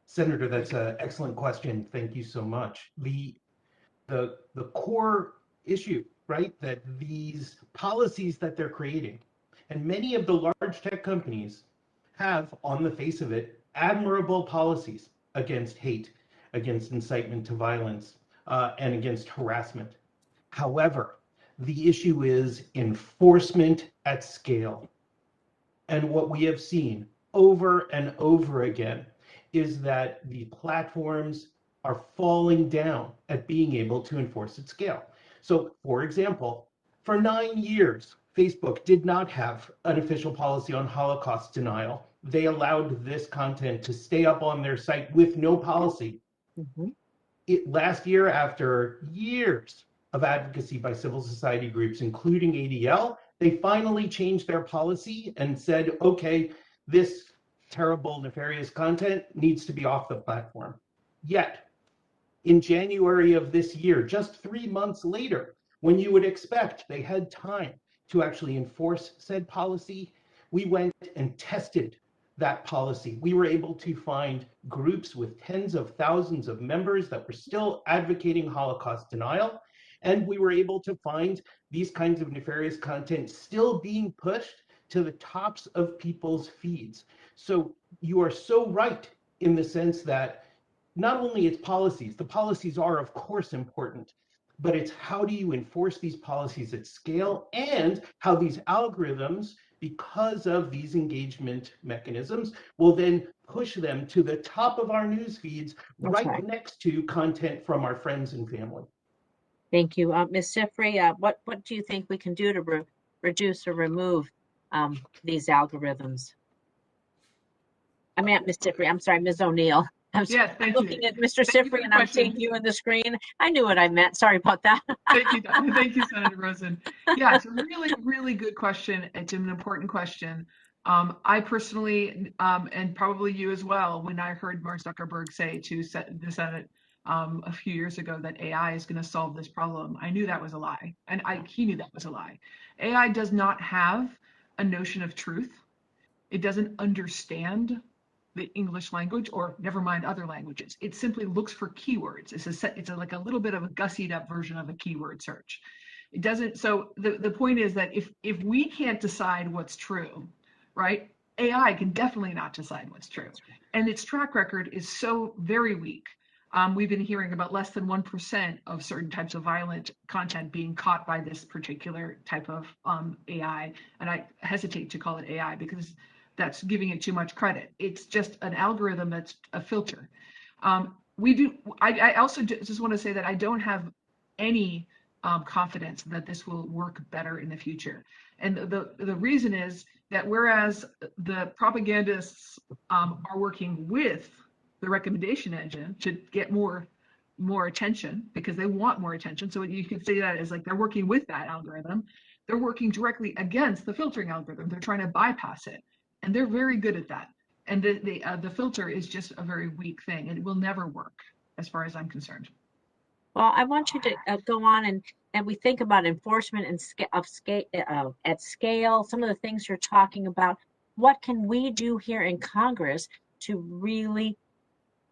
Senator, that's an excellent question. Thank you so much. The core issue, right, that these policies that they're creating, and many of the large tech companies have, on the face of it, admirable policies against hate, against incitement to violence, and against harassment. However, the issue is enforcement at scale. And what we have seen over and over again is that the platforms are falling down at being able to enforce at scale. So, for example, for 9 years, Facebook did not have an official policy on Holocaust denial. They allowed this content to stay up on their site with no policy. Last year, after years of advocacy by civil society groups, including ADL, they finally changed their policy and said, okay, this terrible, nefarious content needs to be off the platform. Yet, in January of this year, just 3 months later, when you would expect they had time to actually enforce said policy, we went and tested that policy. We were able to find groups with tens of thousands of members that were still advocating Holocaust denial, and we were able to find these kinds of nefarious content still being pushed to the tops of people's feeds. So you are so right in the sense that not only its policies, the policies are of course important, but it's how do you enforce these policies at scale, and how these algorithms, because of these engagement mechanisms, will then push them to the top of our news feeds, right next to content from our friends and family. Thank you. Ms. Siffrey, what do you think we can do to reduce or remove these algorithms? I meant Ms. Siffrey, I'm sorry, Ms. O'Neill. I'm looking at Mr. Siffrey and I'm seeing you on the screen. I knew what I meant. Sorry about that. Thank you, Senator Rosen. Yeah, it's a really, really good question. It's an important question. I personally, and probably you as well, when I heard Mark Zuckerberg say to the Senate a few years ago that AI is going to solve this problem, I knew that was a lie. And he knew that was a lie. AI does not have a notion of truth. It doesn't understand the English language, or never mind other languages. It simply looks for keywords. It's like a little bit of a gussied up version of a keyword search. It doesn't, so the point is that if we can't decide what's true, right, AI can definitely not decide what's true. And its track record is so very weak. We've been hearing about less than 1% of certain types of violent content being caught by this particular type of AI. And I hesitate to call it AI because that's giving it too much credit. It's just an algorithm that's a filter. I also just want to say that I don't have any confidence that this will work better in the future. And the reason is that whereas the propagandists are working with the recommendation engine to get more attention because they want more attention. So you could say that as like they're working with that algorithm. They're working directly against the filtering algorithm. They're trying to bypass it. And they're very good at that. And the filter is just a very weak thing. And it will never work as far as I'm concerned. Well, I want you to go on and we think about enforcement and at scale, some of the things you're talking about. What can we do here in Congress to really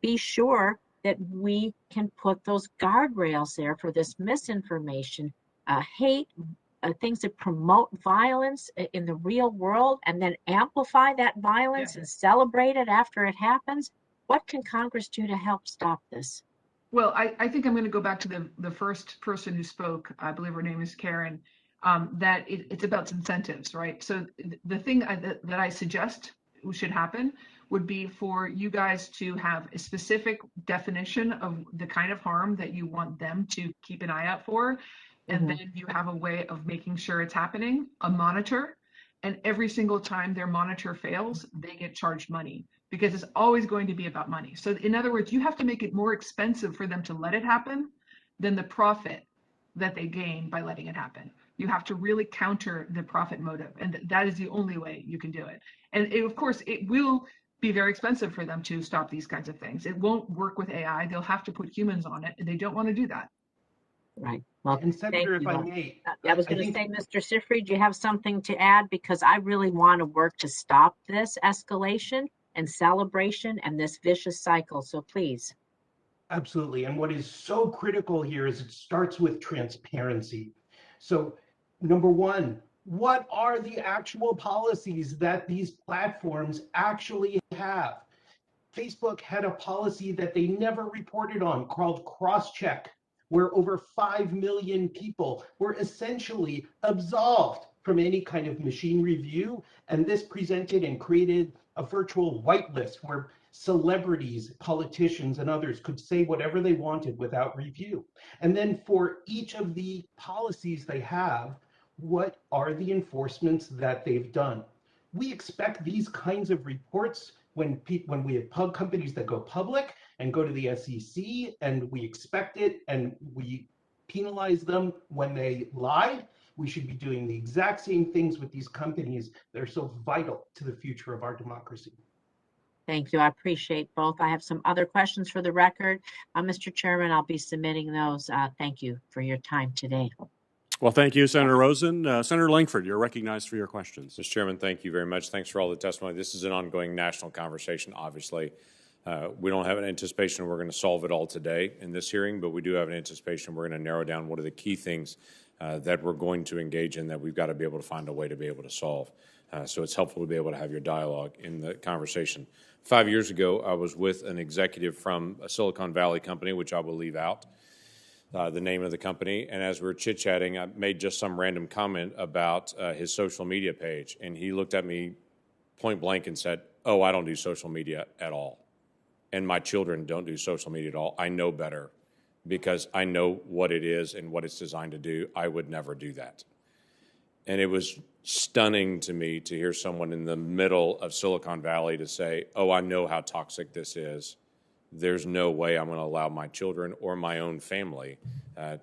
be sure that we can put those guardrails there for this misinformation, hate, things that promote violence in the real world and then amplify that violence and celebrate it after it happens? What can Congress do to help stop this? Well, I think I'm going to go back to the first person who spoke. I believe her name is Karen. That it's about incentives, right? So the thing that I suggest should happen would be for you guys to have a specific definition of the kind of harm that you want them to keep an eye out for. And then you have a way of making sure it's happening, a monitor. And every single time their monitor fails, they get charged money because it's always going to be about money. So in other words, you have to make it more expensive for them to let it happen than the profit that they gain by letting it happen. You have to really counter the profit motive. And that is the only way you can do it. And of course, it will be very expensive for them to stop these kinds of things. It won't work with AI. They'll have to put humans on it, and they don't want to do that. Right. Well, And Senator, if I may, I was going to say, Mr. Siffrey, do you have something to add? Because I really want to work to stop this escalation and celebration and this vicious cycle. So please. Absolutely. And what is so critical here is it starts with transparency. So, number one, what are the actual policies that these platforms actually have? Facebook had a policy that they never reported on called cross-check, where over 5 million people were essentially absolved from any kind of machine review. And this presented and created a virtual whitelist where celebrities, politicians, and others could say whatever they wanted without review. And then for each of the policies they have, what are the enforcements that they've done? We expect these kinds of reports when we have companies that go public and go to the SEC, and we expect it and we penalize them when they lie. We should be doing the exact same things with these companies that are so vital to the future of our democracy. Thank you. I appreciate both. I have some other questions for the record. Mr. Chairman, I'll be submitting those. Thank you for your time today. Well, thank you, Senator Rosen. Senator Langford, you're recognized for your questions. Mr. Chairman, thank you very much. Thanks for all the testimony. This is an ongoing national conversation, obviously. We don't have an anticipation we're going to solve it all today in this hearing, but we do have an anticipation we're going to narrow down what are the key things that we're going to engage in that we've got to be able to find a way to be able to solve. So it's helpful to be able to have your dialogue in the conversation. 5 years ago, I was with an executive from a Silicon Valley company, which I will leave out the name of the company. And as we were chit-chatting, I made just some random comment about his social media page. And he looked at me point blank and said, "Oh, I don't do social media at all. And my children don't do social media at all. I know better because I know what it is and what it's designed to do. I would never do that." And it was stunning to me to hear someone in the middle of Silicon Valley to say, "Oh, I know how toxic this is. There's no way I'm going to allow my children or my own family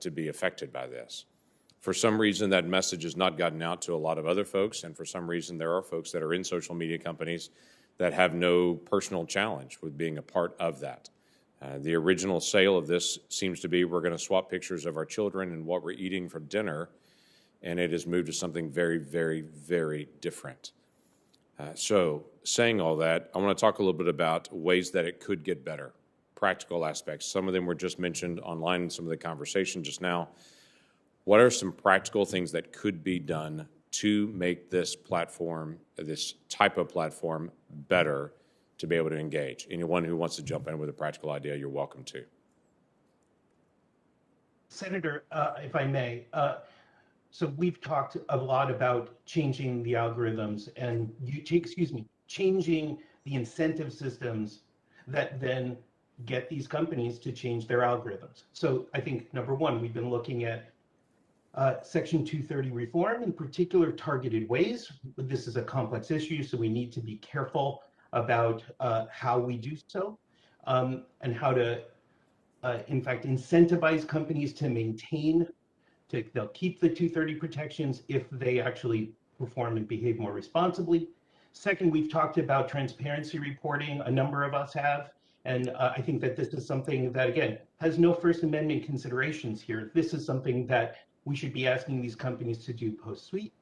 to be affected by this." For some reason, that message has not gotten out to a lot of other folks, and for some reason, there are folks that are in social media companies that have no personal challenge with being a part of that. The original sale of this seems to be we're going to swap pictures of our children and what we're eating for dinner, and it has moved to something very, very, very different. So saying all that, I want to talk a little bit about ways that it could get better, practical aspects. Some of them were just mentioned online in some of the conversation just now. What are some practical things that could be done to make this platform, this type of platform, better to be able to engage? Anyone who wants to jump in with a practical idea, you're welcome to. Senator, if I may, so we've talked a lot about changing the algorithms and changing the incentive systems that then get these companies to change their algorithms. So I think number one, we've been looking at Section 230 reform, in particular targeted ways. This is a complex issue, so we need to be careful about how we do so, and how to, in fact, incentivize companies to maintain, they'll keep the 230 protections if they actually perform and behave more responsibly. Second, we've talked about transparency reporting, a number of us have, and I think that this is something that, again, has no First Amendment considerations here. This is something that we should be asking these companies to do post-suite.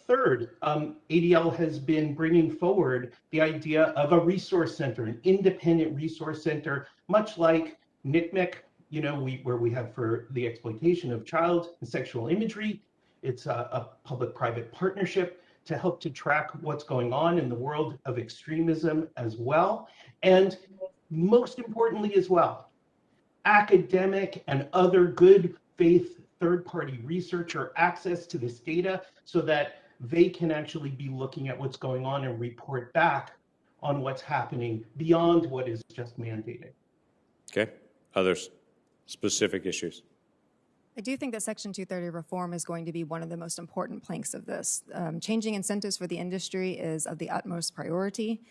Third, ADL has been bringing forward the idea of a resource center, an independent resource center, much like NCMEC, where we have for the exploitation of child and sexual imagery. It's a public-private partnership to help to track what's going on in the world of extremism as well. And most importantly as well, academic and other good faith third-party researcher access to this data so that they can actually be looking at what's going on and report back on what's happening beyond what is just mandated. Okay. Others? Specific issues? I do think that Section 230 reform is going to be one of the most important planks of this. Changing incentives for the industry is of the utmost priority.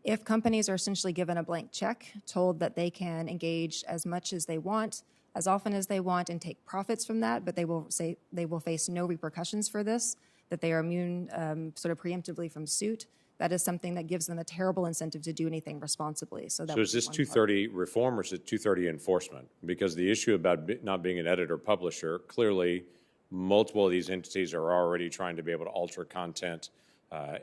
If companies are essentially given a blank check, told that they can engage as much as they want, as often as they want, and take profits from that, but they will face no repercussions for this, that they are immune sort of preemptively from suit, that is something that gives them a terrible incentive to do anything responsibly. So is this 230 reform or is it 230 enforcement? Because the issue about not being an editor-publisher, clearly multiple of these entities are already trying to be able to alter content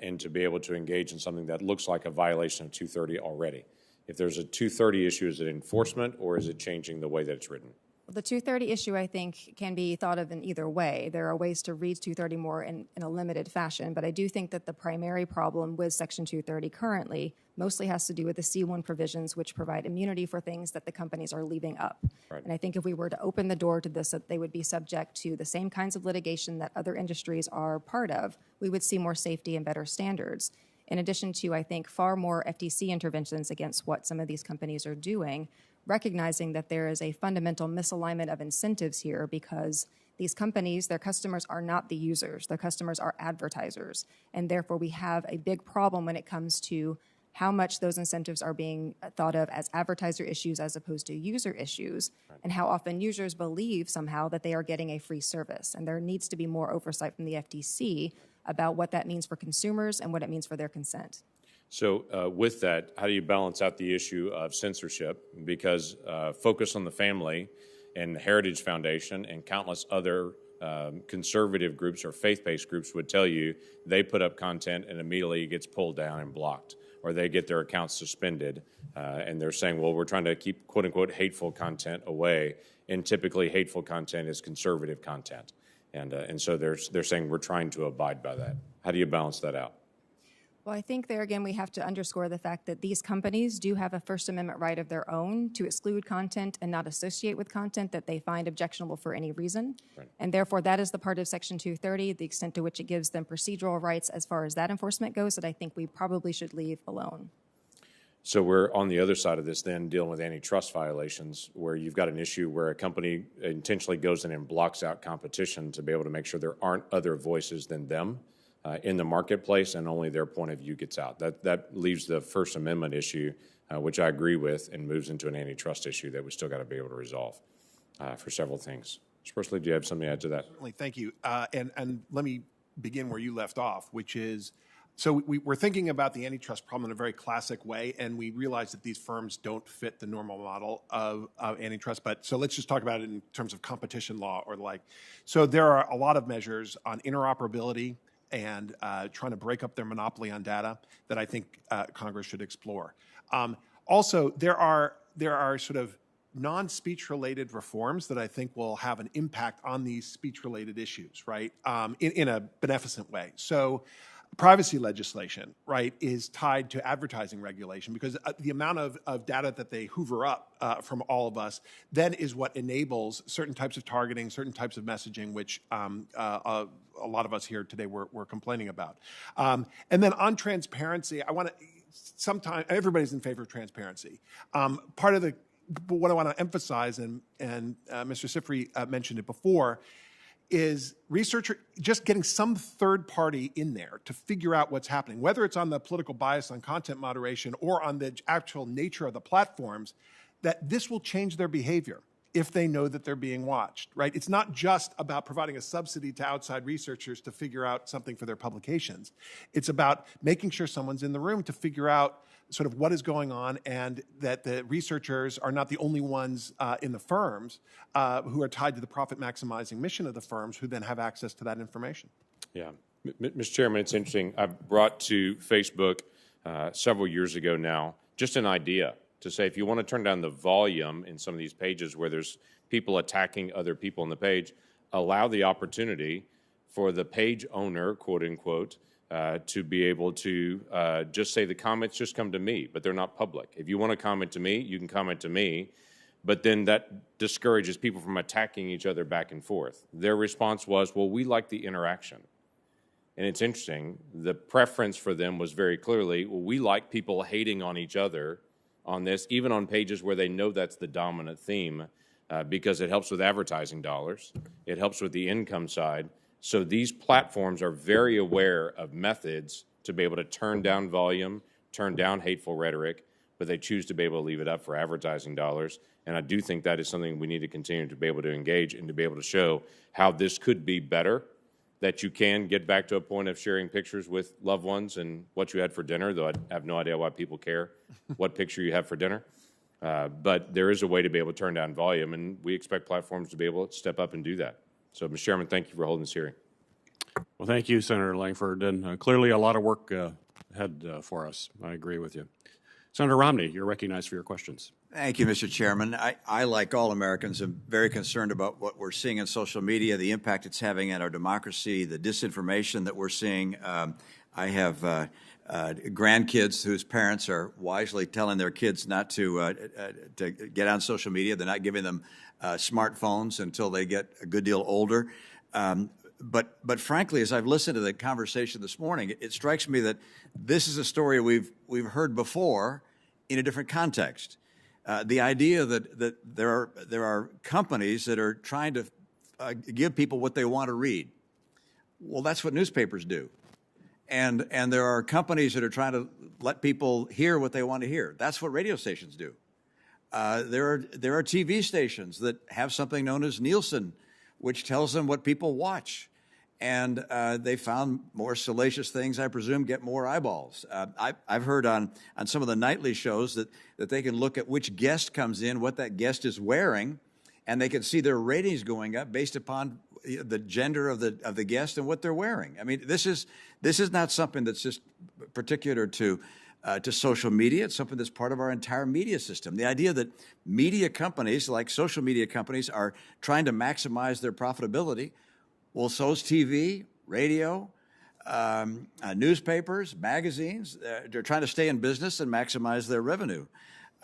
and to be able to engage in something that looks like a violation of 230 already. If there's a 230 issue, is it enforcement or is it changing the way that it's written? The 230 issue, I think, can be thought of in either way. There are ways to read 230 more in a limited fashion, but I do think that the primary problem with Section 230 currently mostly has to do with the C1 provisions, which provide immunity for things that the companies are leaving up. Right. And I think if we were to open the door to this, that they would be subject to the same kinds of litigation that other industries are part of, we would see more safety and better standards. In addition to, I think, far more FTC interventions against what some of these companies are doing, recognizing that there is a fundamental misalignment of incentives here because these companies, their customers are not the users, their customers are advertisers. And therefore, we have a big problem when it comes to how much those incentives are being thought of as advertiser issues as opposed to user issues, and how often users believe somehow that they are getting a free service. And there needs to be more oversight from the FTC about what that means for consumers and what it means for their consent. So with that, how do you balance out the issue of censorship? Because Focus on the Family and the Heritage Foundation and countless other conservative groups or faith-based groups would tell you they put up content and immediately it gets pulled down and blocked, or they get their accounts suspended. And they're saying, well, we're trying to keep quote-unquote hateful content away, and typically hateful content is conservative content. And so they're saying we're trying to abide by that. How do you balance that out? Well, I think there again we have to underscore the fact that these companies do have a First Amendment right of their own to exclude content and not associate with content that they find objectionable for any reason. Right. And therefore, that is the part of Section 230, the extent to which it gives them procedural rights as far as that enforcement goes, that I think we probably should leave alone. So we're on the other side of this then dealing with antitrust violations where you've got an issue where a company intentionally goes in and blocks out competition to be able to make sure there aren't other voices than them in the marketplace, and only their point of view gets out. That leaves the First Amendment issue, which I agree with, and moves into an antitrust issue that we still got to be able to resolve for several things. Mr. Persily, do you have something to add to that? Certainly, thank you. And let me begin where you left off, which is, so we're thinking about the antitrust problem in a very classic way, and we realize that these firms don't fit the normal model of antitrust. But so let's just talk about it in terms of competition law or the like. So there are a lot of measures on interoperability and trying to break up their monopoly on data that I think Congress should explore. Also, there are sort of non-speech related reforms that I think will have an impact on these speech-related issues, right, in a beneficent way. So privacy legislation, right, is tied to advertising regulation because the amount of data that they hoover up from all of us then is what enables certain types of targeting, certain types of messaging, which a lot of us here today were complaining about. And then on transparency, sometimes everybody's in favor of transparency. But what I want to emphasize, and Mr. Siffrey mentioned it before, is just getting some third party in there to figure out what's happening, whether it's on the political bias on content moderation or on the actual nature of the platforms, that this will change their behavior if they know that they're being watched, right? It's not just about providing a subsidy to outside researchers to figure out something for their publications. It's about making sure someone's in the room to figure out sort of what is going on and that the researchers are not the only ones in the firms who are tied to the profit maximizing mission of the firms who then have access to that information. Yeah. Mr. Chairman, it's interesting. I brought to Facebook several years ago now just an idea to say if you want to turn down the volume in some of these pages where there's people attacking other people on the page, allow the opportunity for the page owner, quote unquote, to be able to just say the comments just come to me, but they're not public. If you want to comment to me, you can comment to me, but then that discourages people from attacking each other back and forth. Their response was, well, we like the interaction. And it's interesting, the preference for them was very clearly, well, we like people hating on each other on this, even on pages where they know that's the dominant theme, because it helps with advertising dollars, it helps with the income side. So these platforms are very aware of methods to be able to turn down volume, turn down hateful rhetoric, but they choose to be able to leave it up for advertising dollars. And I do think that is something we need to continue to be able to engage and to be able to show how this could be better, that you can get back to a point of sharing pictures with loved ones and what you had for dinner, though I have no idea why people care what picture you have for dinner. But there is a way to be able to turn down volume, and we expect platforms to be able to step up and do that. So, Mr. Chairman, thank you for holding this hearing. Well, thank you, Senator Langford, and clearly a lot of work ahead for us. I agree with you. Senator Romney, you're recognized for your questions. Thank you, Mr. Chairman. I, like all Americans, am very concerned about what we're seeing in social media, the impact it's having on our democracy, the disinformation that we're seeing. I have grandkids whose parents are wisely telling their kids not to get on social media. They're not giving them smartphones until they get a good deal older. But frankly, as I've listened to the conversation this morning, it strikes me that this is a story we've heard before in a different context. The idea that there are companies that are trying to give people what they want to read. Well, that's what newspapers do. And there are companies that are trying to let people hear what they want to hear. That's what radio stations do. There are TV stations that have something known as Nielsen, which tells them what people watch. And they found more salacious things, I presume, get more eyeballs. I've heard on some of the nightly shows that they can look at which guest comes in, what that guest is wearing, and they can see their ratings going up based upon the gender of the guest and what they're wearing. I mean, this is not something that's just particular to social media. It's something that's part of our entire media system. The idea that media companies, like social media companies, are trying to maximize their profitability. Well, so is TV, radio, newspapers, magazines. They're trying to stay in business and maximize their revenue.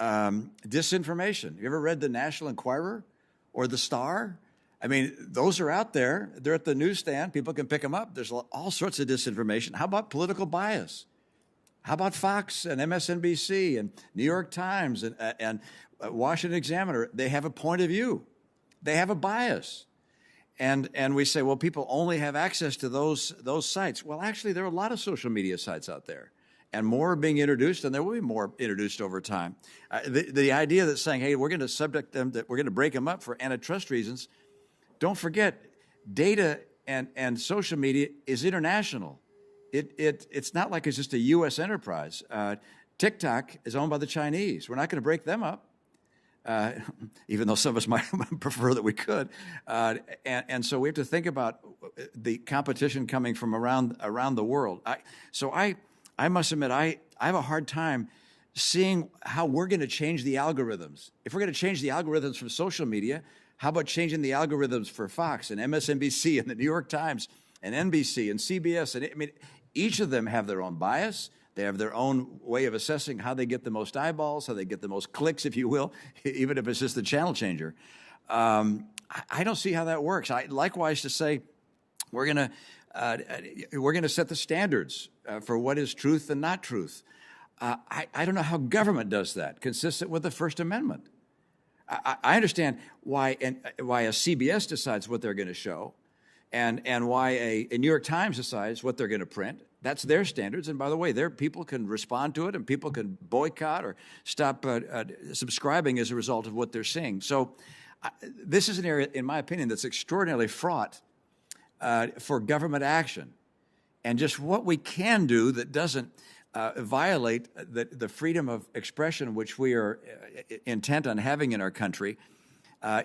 Disinformation. You ever read the National Enquirer or the Star? I mean, those are out there. They're at the newsstand. People can pick them up. There's all sorts of disinformation. How about political bias? How about Fox and MSNBC and New York Times and Washington Examiner? They have a point of view. They have a bias. And we say, well, people only have access to those sites. Well, actually, there are a lot of social media sites out there, and more are being introduced, and there will be more introduced over time. The idea that saying, hey, we're going to subject them, that we're going to break them up for antitrust reasons, don't forget, data and social media is international. It's not like it's just a U.S. enterprise. TikTok is owned by the Chinese. We're not going to break them up. even though some of us might prefer that we could. And so we have to think about the competition coming from around the world. I must admit, I have a hard time seeing how we're going to change the algorithms. If we're going to change the algorithms from social media, how about changing the algorithms for Fox and MSNBC and the New York Times and NBC and CBS? And I mean, each of them have their own bias. They have their own way of assessing how they get the most eyeballs, how they get the most clicks, if you will, even if it's just the channel changer. I don't see how that works. Likewise to say, we're going to set the standards for what is truth and not truth. I don't know how government does that, consistent with the First Amendment. I understand why a CBS decides what they're going to show, and why a New York Times decides what they're going to print. That's their standards. And by the way, their people can respond to it, and people can boycott or stop subscribing as a result of what they're seeing. So this is an area, in my opinion, that's extraordinarily fraught for government action. And just what we can do that doesn't violate the freedom of expression which we are intent on having in our country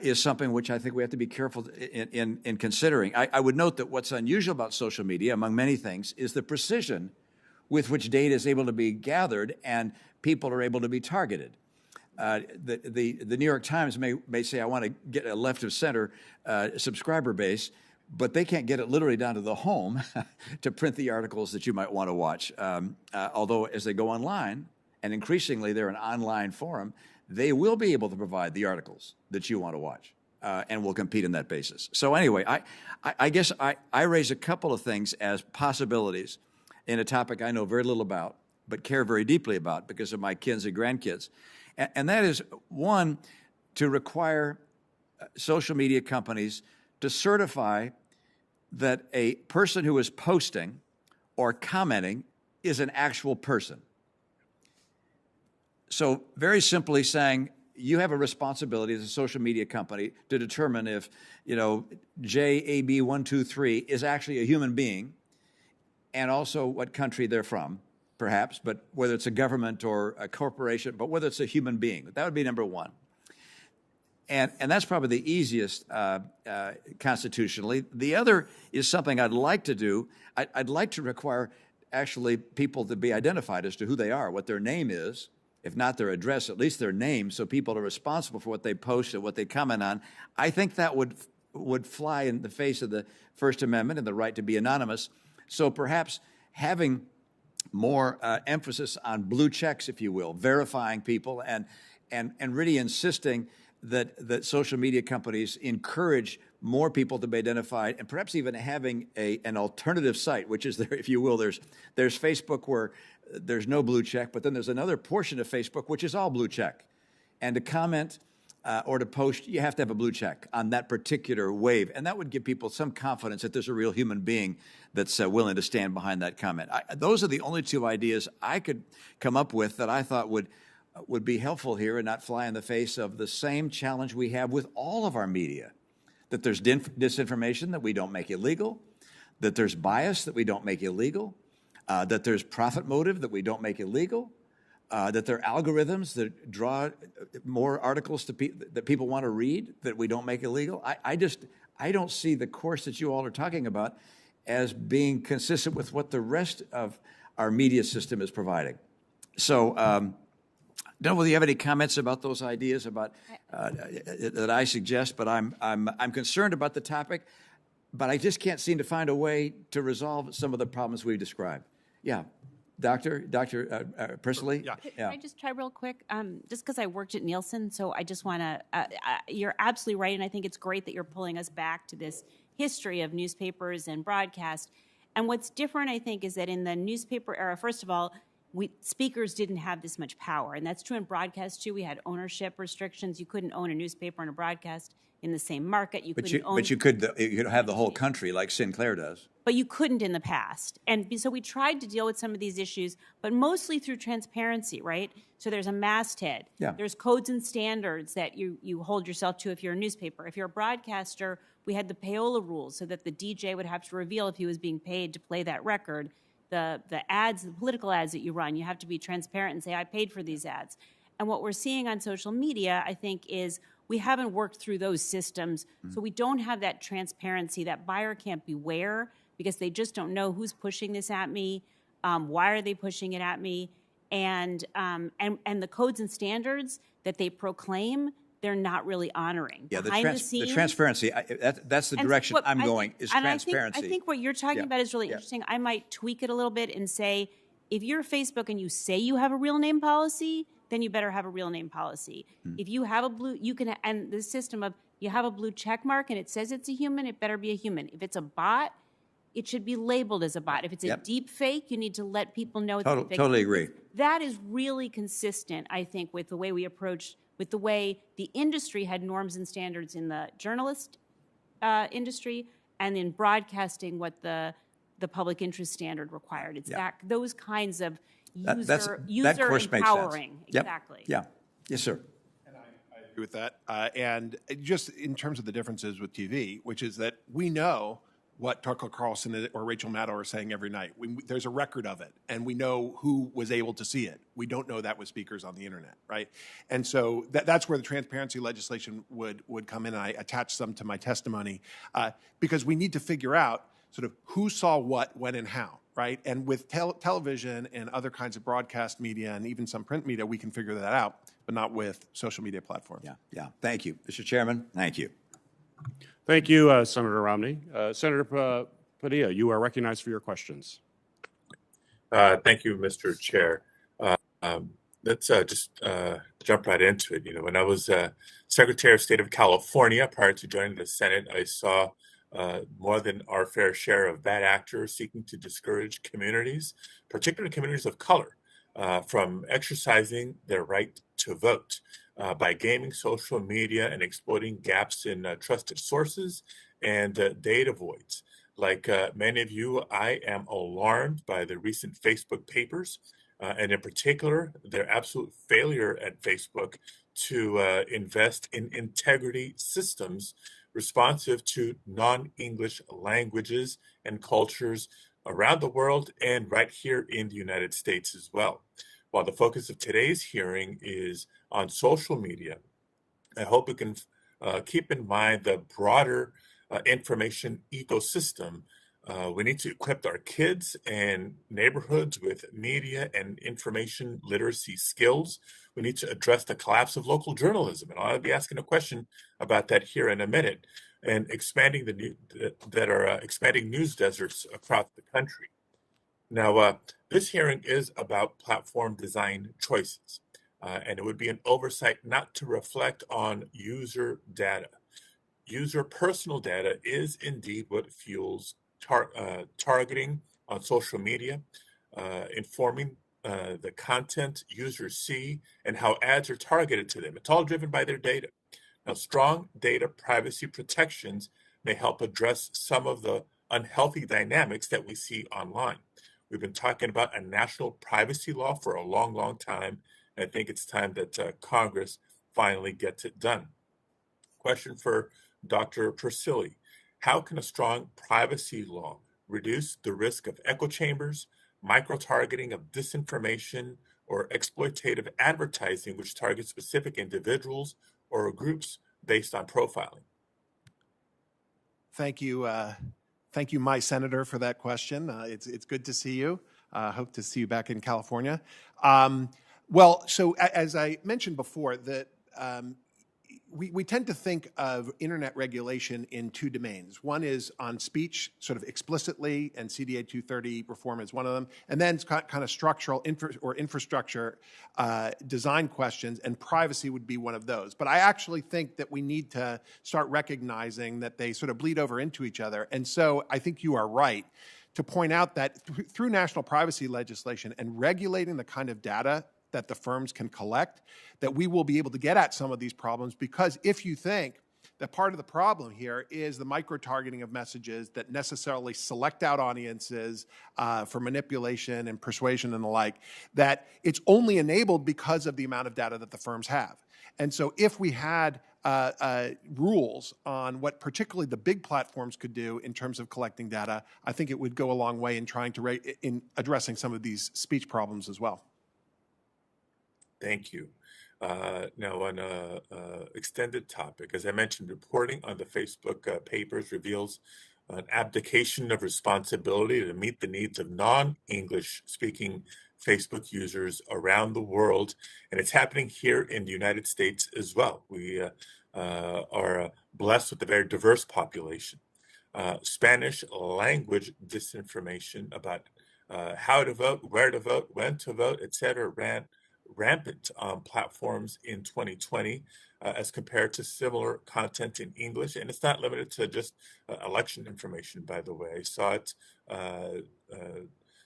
is something which I think we have to be careful in considering. I would note that what's unusual about social media, among many things, is the precision with which data is able to be gathered and people are able to be targeted. The New York Times may say, I want to get a left of center subscriber base, but they can't get it literally down to the home to print the articles that you might want to watch. Although as they go online, and increasingly they're an online forum, they will be able to provide the articles that you want to watch and will compete on that basis. So anyway, I guess I raise a couple of things as possibilities in a topic I know very little about, but care very deeply about because of my kids and grandkids. And that is, one, to require social media companies to certify that a person who is posting or commenting is an actual person. So very simply saying, you have a responsibility as a social media company to determine if, JAB123 is actually a human being, and also what country they're from, perhaps, but whether it's a government or a corporation, but whether it's a human being. That would be number one. And that's probably the easiest constitutionally. The other is something I'd like to do. I'd like to require actually people to be identified as to who they are, what their name is, if not their address, at least their name, so people are responsible for what they post and what they comment on. I think that would fly in the face of the First Amendment and the right to be anonymous. So perhaps having more emphasis on blue checks, if you will, verifying people and really insisting that social media companies encourage more people to be identified, and perhaps even having an alternative site, which is there, if you will. There's Facebook where there's no blue check, but then there's another portion of Facebook which is all blue check. And to comment or to post, you have to have a blue check on that particular wave. And that would give people some confidence that there's a real human being that's willing to stand behind that comment. Those are the only two ideas I could come up with that I thought would be helpful here and not fly in the face of the same challenge we have with all of our media, that there's disinformation that we don't make illegal, that there's bias that we don't make illegal, that there's profit motive that we don't make illegal, that there are algorithms that draw more articles that people want to read that we don't make illegal. I don't see the course that you all are talking about as being consistent with what the rest of our media system is providing. So, don't know whether you have any comments about those ideas about that I suggest, but I'm concerned about the topic, but I just can't seem to find a way to resolve some of the problems we've described. Yeah, Dr. Persily? Yeah. Can I just try real quick? Just because I worked at Nielsen, so I just want to, you're absolutely right, and I think it's great that you're pulling us back to this history of newspapers and broadcast. And what's different, I think, is that in the newspaper era, first of all, speakers didn't have this much power, and that's true in broadcast too. We had ownership restrictions. You couldn't own a newspaper and a broadcast in the same market. You could have the whole country like Sinclair does. But you couldn't in the past. And so we tried to deal with some of these issues, but mostly through transparency, right? So there's a masthead. Yeah. There's codes and standards that you hold yourself to if you're a newspaper. If you're a broadcaster, we had the payola rules so that the DJ would have to reveal if he was being paid to play that record. The ads, the political ads that you run, you have to be transparent and say, I paid for these ads. And what we're seeing on social media, I think, is we haven't worked through those systems, so we don't have that transparency. That buyer can't beware because they just don't know who's pushing this at me, why are they pushing it at me, and the codes and standards that they proclaim, they're not really honoring. Yeah, Behind the scenes, the transparency, that's the direction I'm going, is transparency. I think what you're talking about is really interesting. I might tweak it a little bit and say, if you're Facebook and you say you have a real name policy, then you better have a real name policy. If you have a blue, you can, and the system of you have a blue check mark and it says it's a human, it better be a human. If it's a bot, it should be labeled as a bot. If it's a deep fake, you need to let people know it's a fake. Totally agree. That is really consistent, I think, with the way we approach, with the way the industry had norms and standards in the journalist industry and in broadcasting what the public interest standard required. It's those kinds of user empowering. Exactly. Yeah. Yes, sir. I agree with that. And just in terms of the differences with TV, which is that we know what Tucker Carlson or Rachel Maddow are saying every night. There's a record of it, and we know who was able to see it. We don't know that with speakers on the internet, right? And so that's where the transparency legislation would come in, and I attached some to my testimony, because we need to figure out sort of who saw what, when, and how, right? And with television and other kinds of broadcast media and even some print media, we can figure that out, but not with social media platforms. Yeah. Thank you. Mr. Chairman, thank you. Thank you, Senator Romney. Senator Padilla, you are recognized for your questions. Thank you, Mr. Chair. Let's just jump right into it. You know, when I was Secretary of State of California prior to joining the Senate, I saw more than our fair share of bad actors seeking to discourage communities, particularly communities of color, from exercising their right to vote by gaming social media and exploiting gaps in trusted sources and data voids. Like many of you, I am alarmed by the recent Facebook papers, and in particular, their absolute failure at Facebook to invest in integrity systems responsive to non-English languages and cultures around the world and right here in the United States as well. While the focus of today's hearing is on social media, I hope we can keep in mind the broader information ecosystem. We need to equip our kids and neighborhoods with media and information literacy skills. We need to address the collapse of local journalism, and I'll be asking a question about that here in a minute, and expanding expanding news deserts across the country. Now, this hearing is about platform design choices, and it would be an oversight not to reflect on user data. User personal data is indeed what fuels targeting on social media, informing the content users see and how ads are targeted to them. It's all driven by their data. Now, strong data privacy protections may help address some of the unhealthy dynamics that we see online. We've been talking about a national privacy law for a long, long time, and I think it's time that Congress finally gets it done. Question for Dr. Persily. How can a strong privacy law reduce the risk of echo chambers, micro-targeting of disinformation, or exploitative advertising which targets specific individuals or groups based on profiling? Thank you. Thank you, my senator, for that question. It's good to see you. Hope to see you back in California. Well, so as I mentioned before, that we tend to think of internet regulation in two domains. One is on speech, sort of explicitly, and CDA 230 reform is one of them. And then it's kind of structural infrastructure design questions, and privacy would be one of those. But I actually think that we need to start recognizing that they sort of bleed over into each other. And so I think you are right to point out that through national privacy legislation and regulating the kind of data that the firms can collect, that we will be able to get at some of these problems. Because if you think that part of the problem here is the micro-targeting of messages that necessarily select out audiences for manipulation and persuasion and the like, that it's only enabled because of the amount of data that the firms have. And so if we had rules on what particularly the big platforms could do in terms of collecting data, I think it would go a long way in trying to in addressing some of these speech problems as well. Thank you. Now, on a extended topic, as I mentioned, reporting on the Facebook papers reveals an abdication of responsibility to meet the needs of non-English speaking Facebook users around the world, and it's happening here in the United States as well. We are blessed with a very diverse population. Spanish language disinformation about how to vote, where to vote, when to vote, etc., ran rampant on platforms in 2020 as compared to similar content in English. And it's not limited to just election information, by the way. I saw it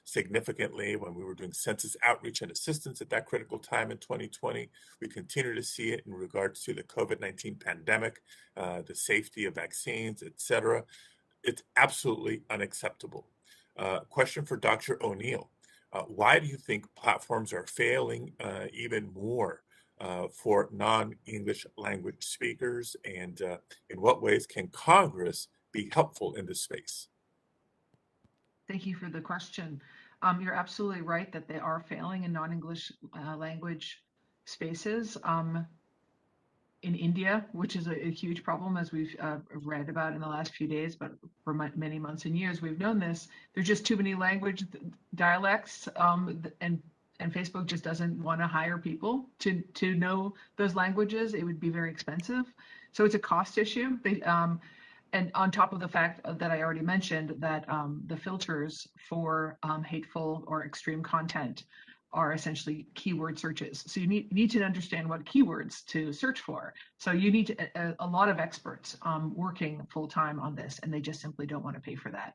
significantly when we were doing census outreach and assistance at that critical time in 2020. We continue to see it in regards to the COVID-19 pandemic, the safety of vaccines, etc. It's absolutely unacceptable. Question for Dr. O'Neill. Why do you think platforms are failing even more for non-English language speakers? And in what ways can Congress be helpful in this space? Thank you for the question. You're absolutely right that they are failing in non-English language spaces. In India, which is a huge problem, as we've read about in the last few days, but for many months and years, we've known this. There's just too many language dialects, and Facebook just doesn't want to hire people to know those languages. It would be very expensive. So it's a cost issue. And on top of the fact that I already mentioned that the filters for hateful or extreme content are essentially keyword searches. So you need to understand what keywords to search for. So you need a lot of experts working full time on this, and they just simply don't want to pay for that.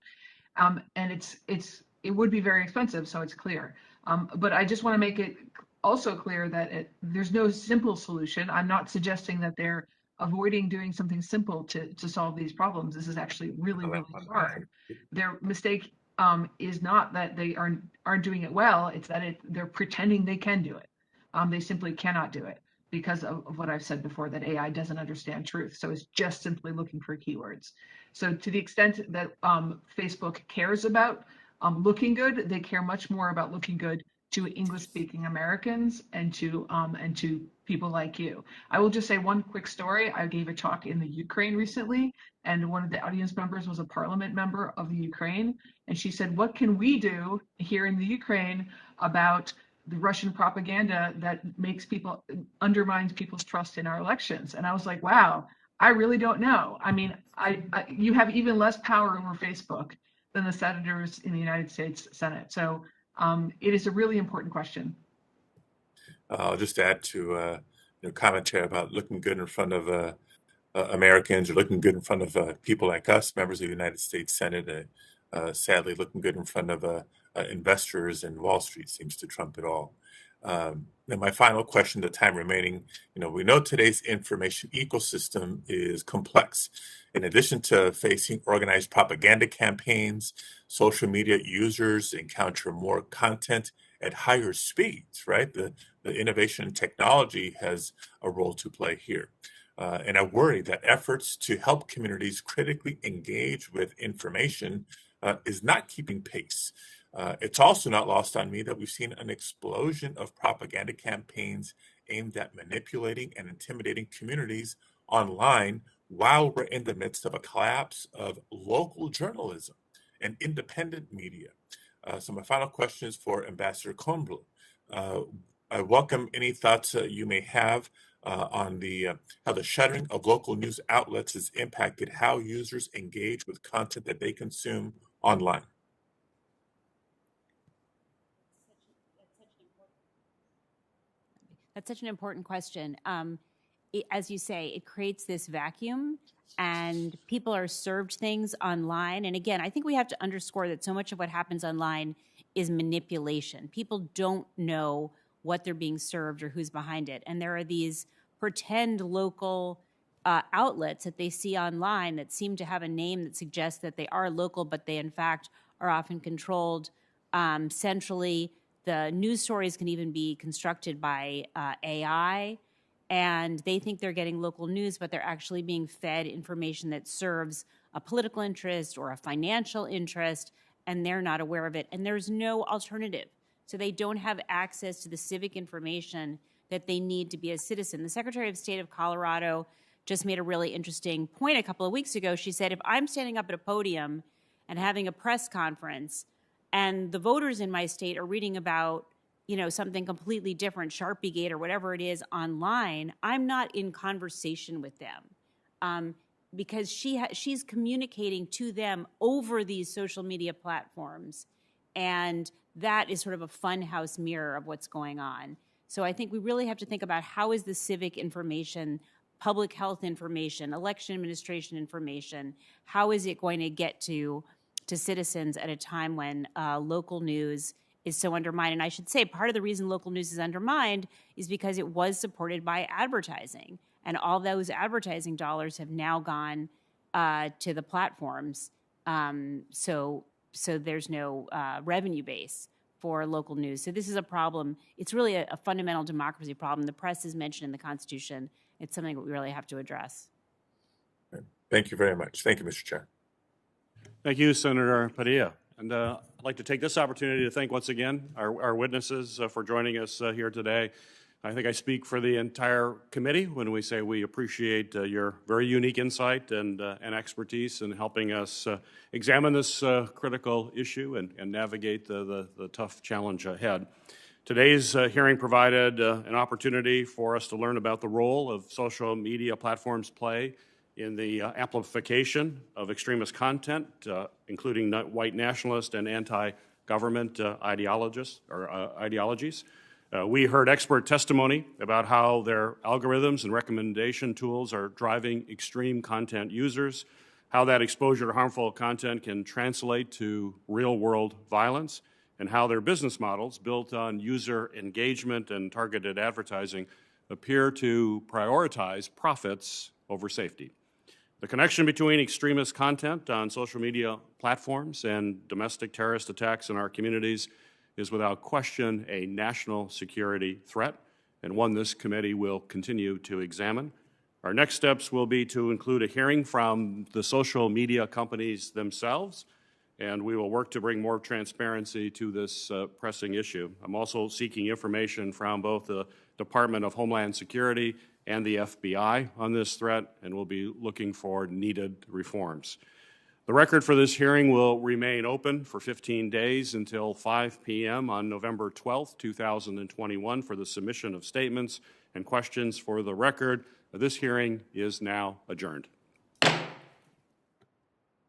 And it would be very expensive, so it's clear. But I just want to make it also clear that there's no simple solution. I'm not suggesting that they're avoiding doing something simple to solve these problems. This is actually really, really hard. Their mistake is not that they aren't doing it well, it's that they're pretending they can do it. They simply cannot do it because of what I've said before, that AI doesn't understand truth. So it's just simply looking for keywords. So to the extent that Facebook cares about looking good, they care much more about looking good to English-speaking Americans and to people like you. I will just say one quick story. I gave a talk in the Ukraine recently, and one of the audience members was a parliament member of the Ukraine, and she said, "What can we do here in the Ukraine about the Russian propaganda that undermines people's trust in our elections?" And I was like, wow, I really don't know. I mean, you have even less power over Facebook than the senators in the United States Senate. So it is a really important question. I'll just add to commentary about looking good in front of Americans, or looking good in front of people like us, members of the United States Senate. Sadly, looking good in front of investors and Wall Street seems to trump it all. And my final question, the time remaining, we know today's information ecosystem is complex. In addition to facing organized propaganda campaigns, social media users encounter more content at higher speeds, right? The innovation in technology has a role to play here. And I worry that efforts to help communities critically engage with information is not keeping pace. It's also not lost on me that we've seen an explosion of propaganda campaigns aimed at manipulating and intimidating communities online while we're in the midst of a collapse of local journalism and independent media. So my final question is for Ambassador Kornbluh. I welcome any thoughts you may have on how the shuttering of local news outlets has impacted how users engage with content that they consume online. That's such an important question. As you say, it creates this vacuum and people are served things online. And again, I think we have to underscore that so much of what happens online is manipulation. People don't know what they're being served or who's behind it. And there are these pretend local outlets that they see online that seem to have a name that suggests that they are local, but they in fact are often controlled centrally. The news stories can even be constructed by AI, and they think they're getting local news, but they're actually being fed information that serves a political interest or a financial interest, and they're not aware of it. And there's no alternative. So they don't have access to the civic information that they need to be a citizen. The Secretary of State of Colorado just made a really interesting point a couple of weeks ago. She said, if I'm standing up at a podium and having a press conference and the voters in my state are reading about, you know, something completely different, Sharpiegate or whatever it is online, I'm not in conversation with them because she's communicating to them over these social media platforms. And that is sort of a funhouse mirror of what's going on. So I think we really have to think about how is the civic information, public health information, election administration information, how is it going to get to citizens at a time when local news is so undermined? And I should say part of the reason local news is undermined is because it was supported by advertising. And all those advertising dollars have now gone to the platforms. So there's no revenue base for local news. So this is a problem. It's really a fundamental democracy problem. The press is mentioned in the Constitution. It's something that we really have to address. Thank you very much. Thank you, Mr. Chair. Thank you, Senator Padilla. And I'd like to take this opportunity to thank once again our witnesses for joining us here today. I think I speak for the entire committee when we say we appreciate your very unique insight and expertise in helping us examine this critical issue and navigate the tough challenge ahead. Today's hearing provided an opportunity for us to learn about the role of social media platforms play in the amplification of extremist content, including white nationalist and anti-government ideologies. We heard expert testimony about how their algorithms and recommendation tools are driving extreme content users, how that exposure to harmful content can translate to real-world violence, and how their business models built on user engagement and targeted advertising appear to prioritize profits over safety. The connection between extremist content on social media platforms and domestic terrorist attacks in our communities is without question a national security threat, and one this committee will continue to examine. Our next steps will be to include a hearing from the social media companies themselves, and we will work to bring more transparency to this pressing issue. I'm also seeking information from both the Department of Homeland Security and the FBI on this threat, and we'll be looking for needed reforms. The record for this hearing will remain open for 15 days until 5 p.m. on November 12th, 2021 for the submission of statements and questions for the record. This hearing is now adjourned.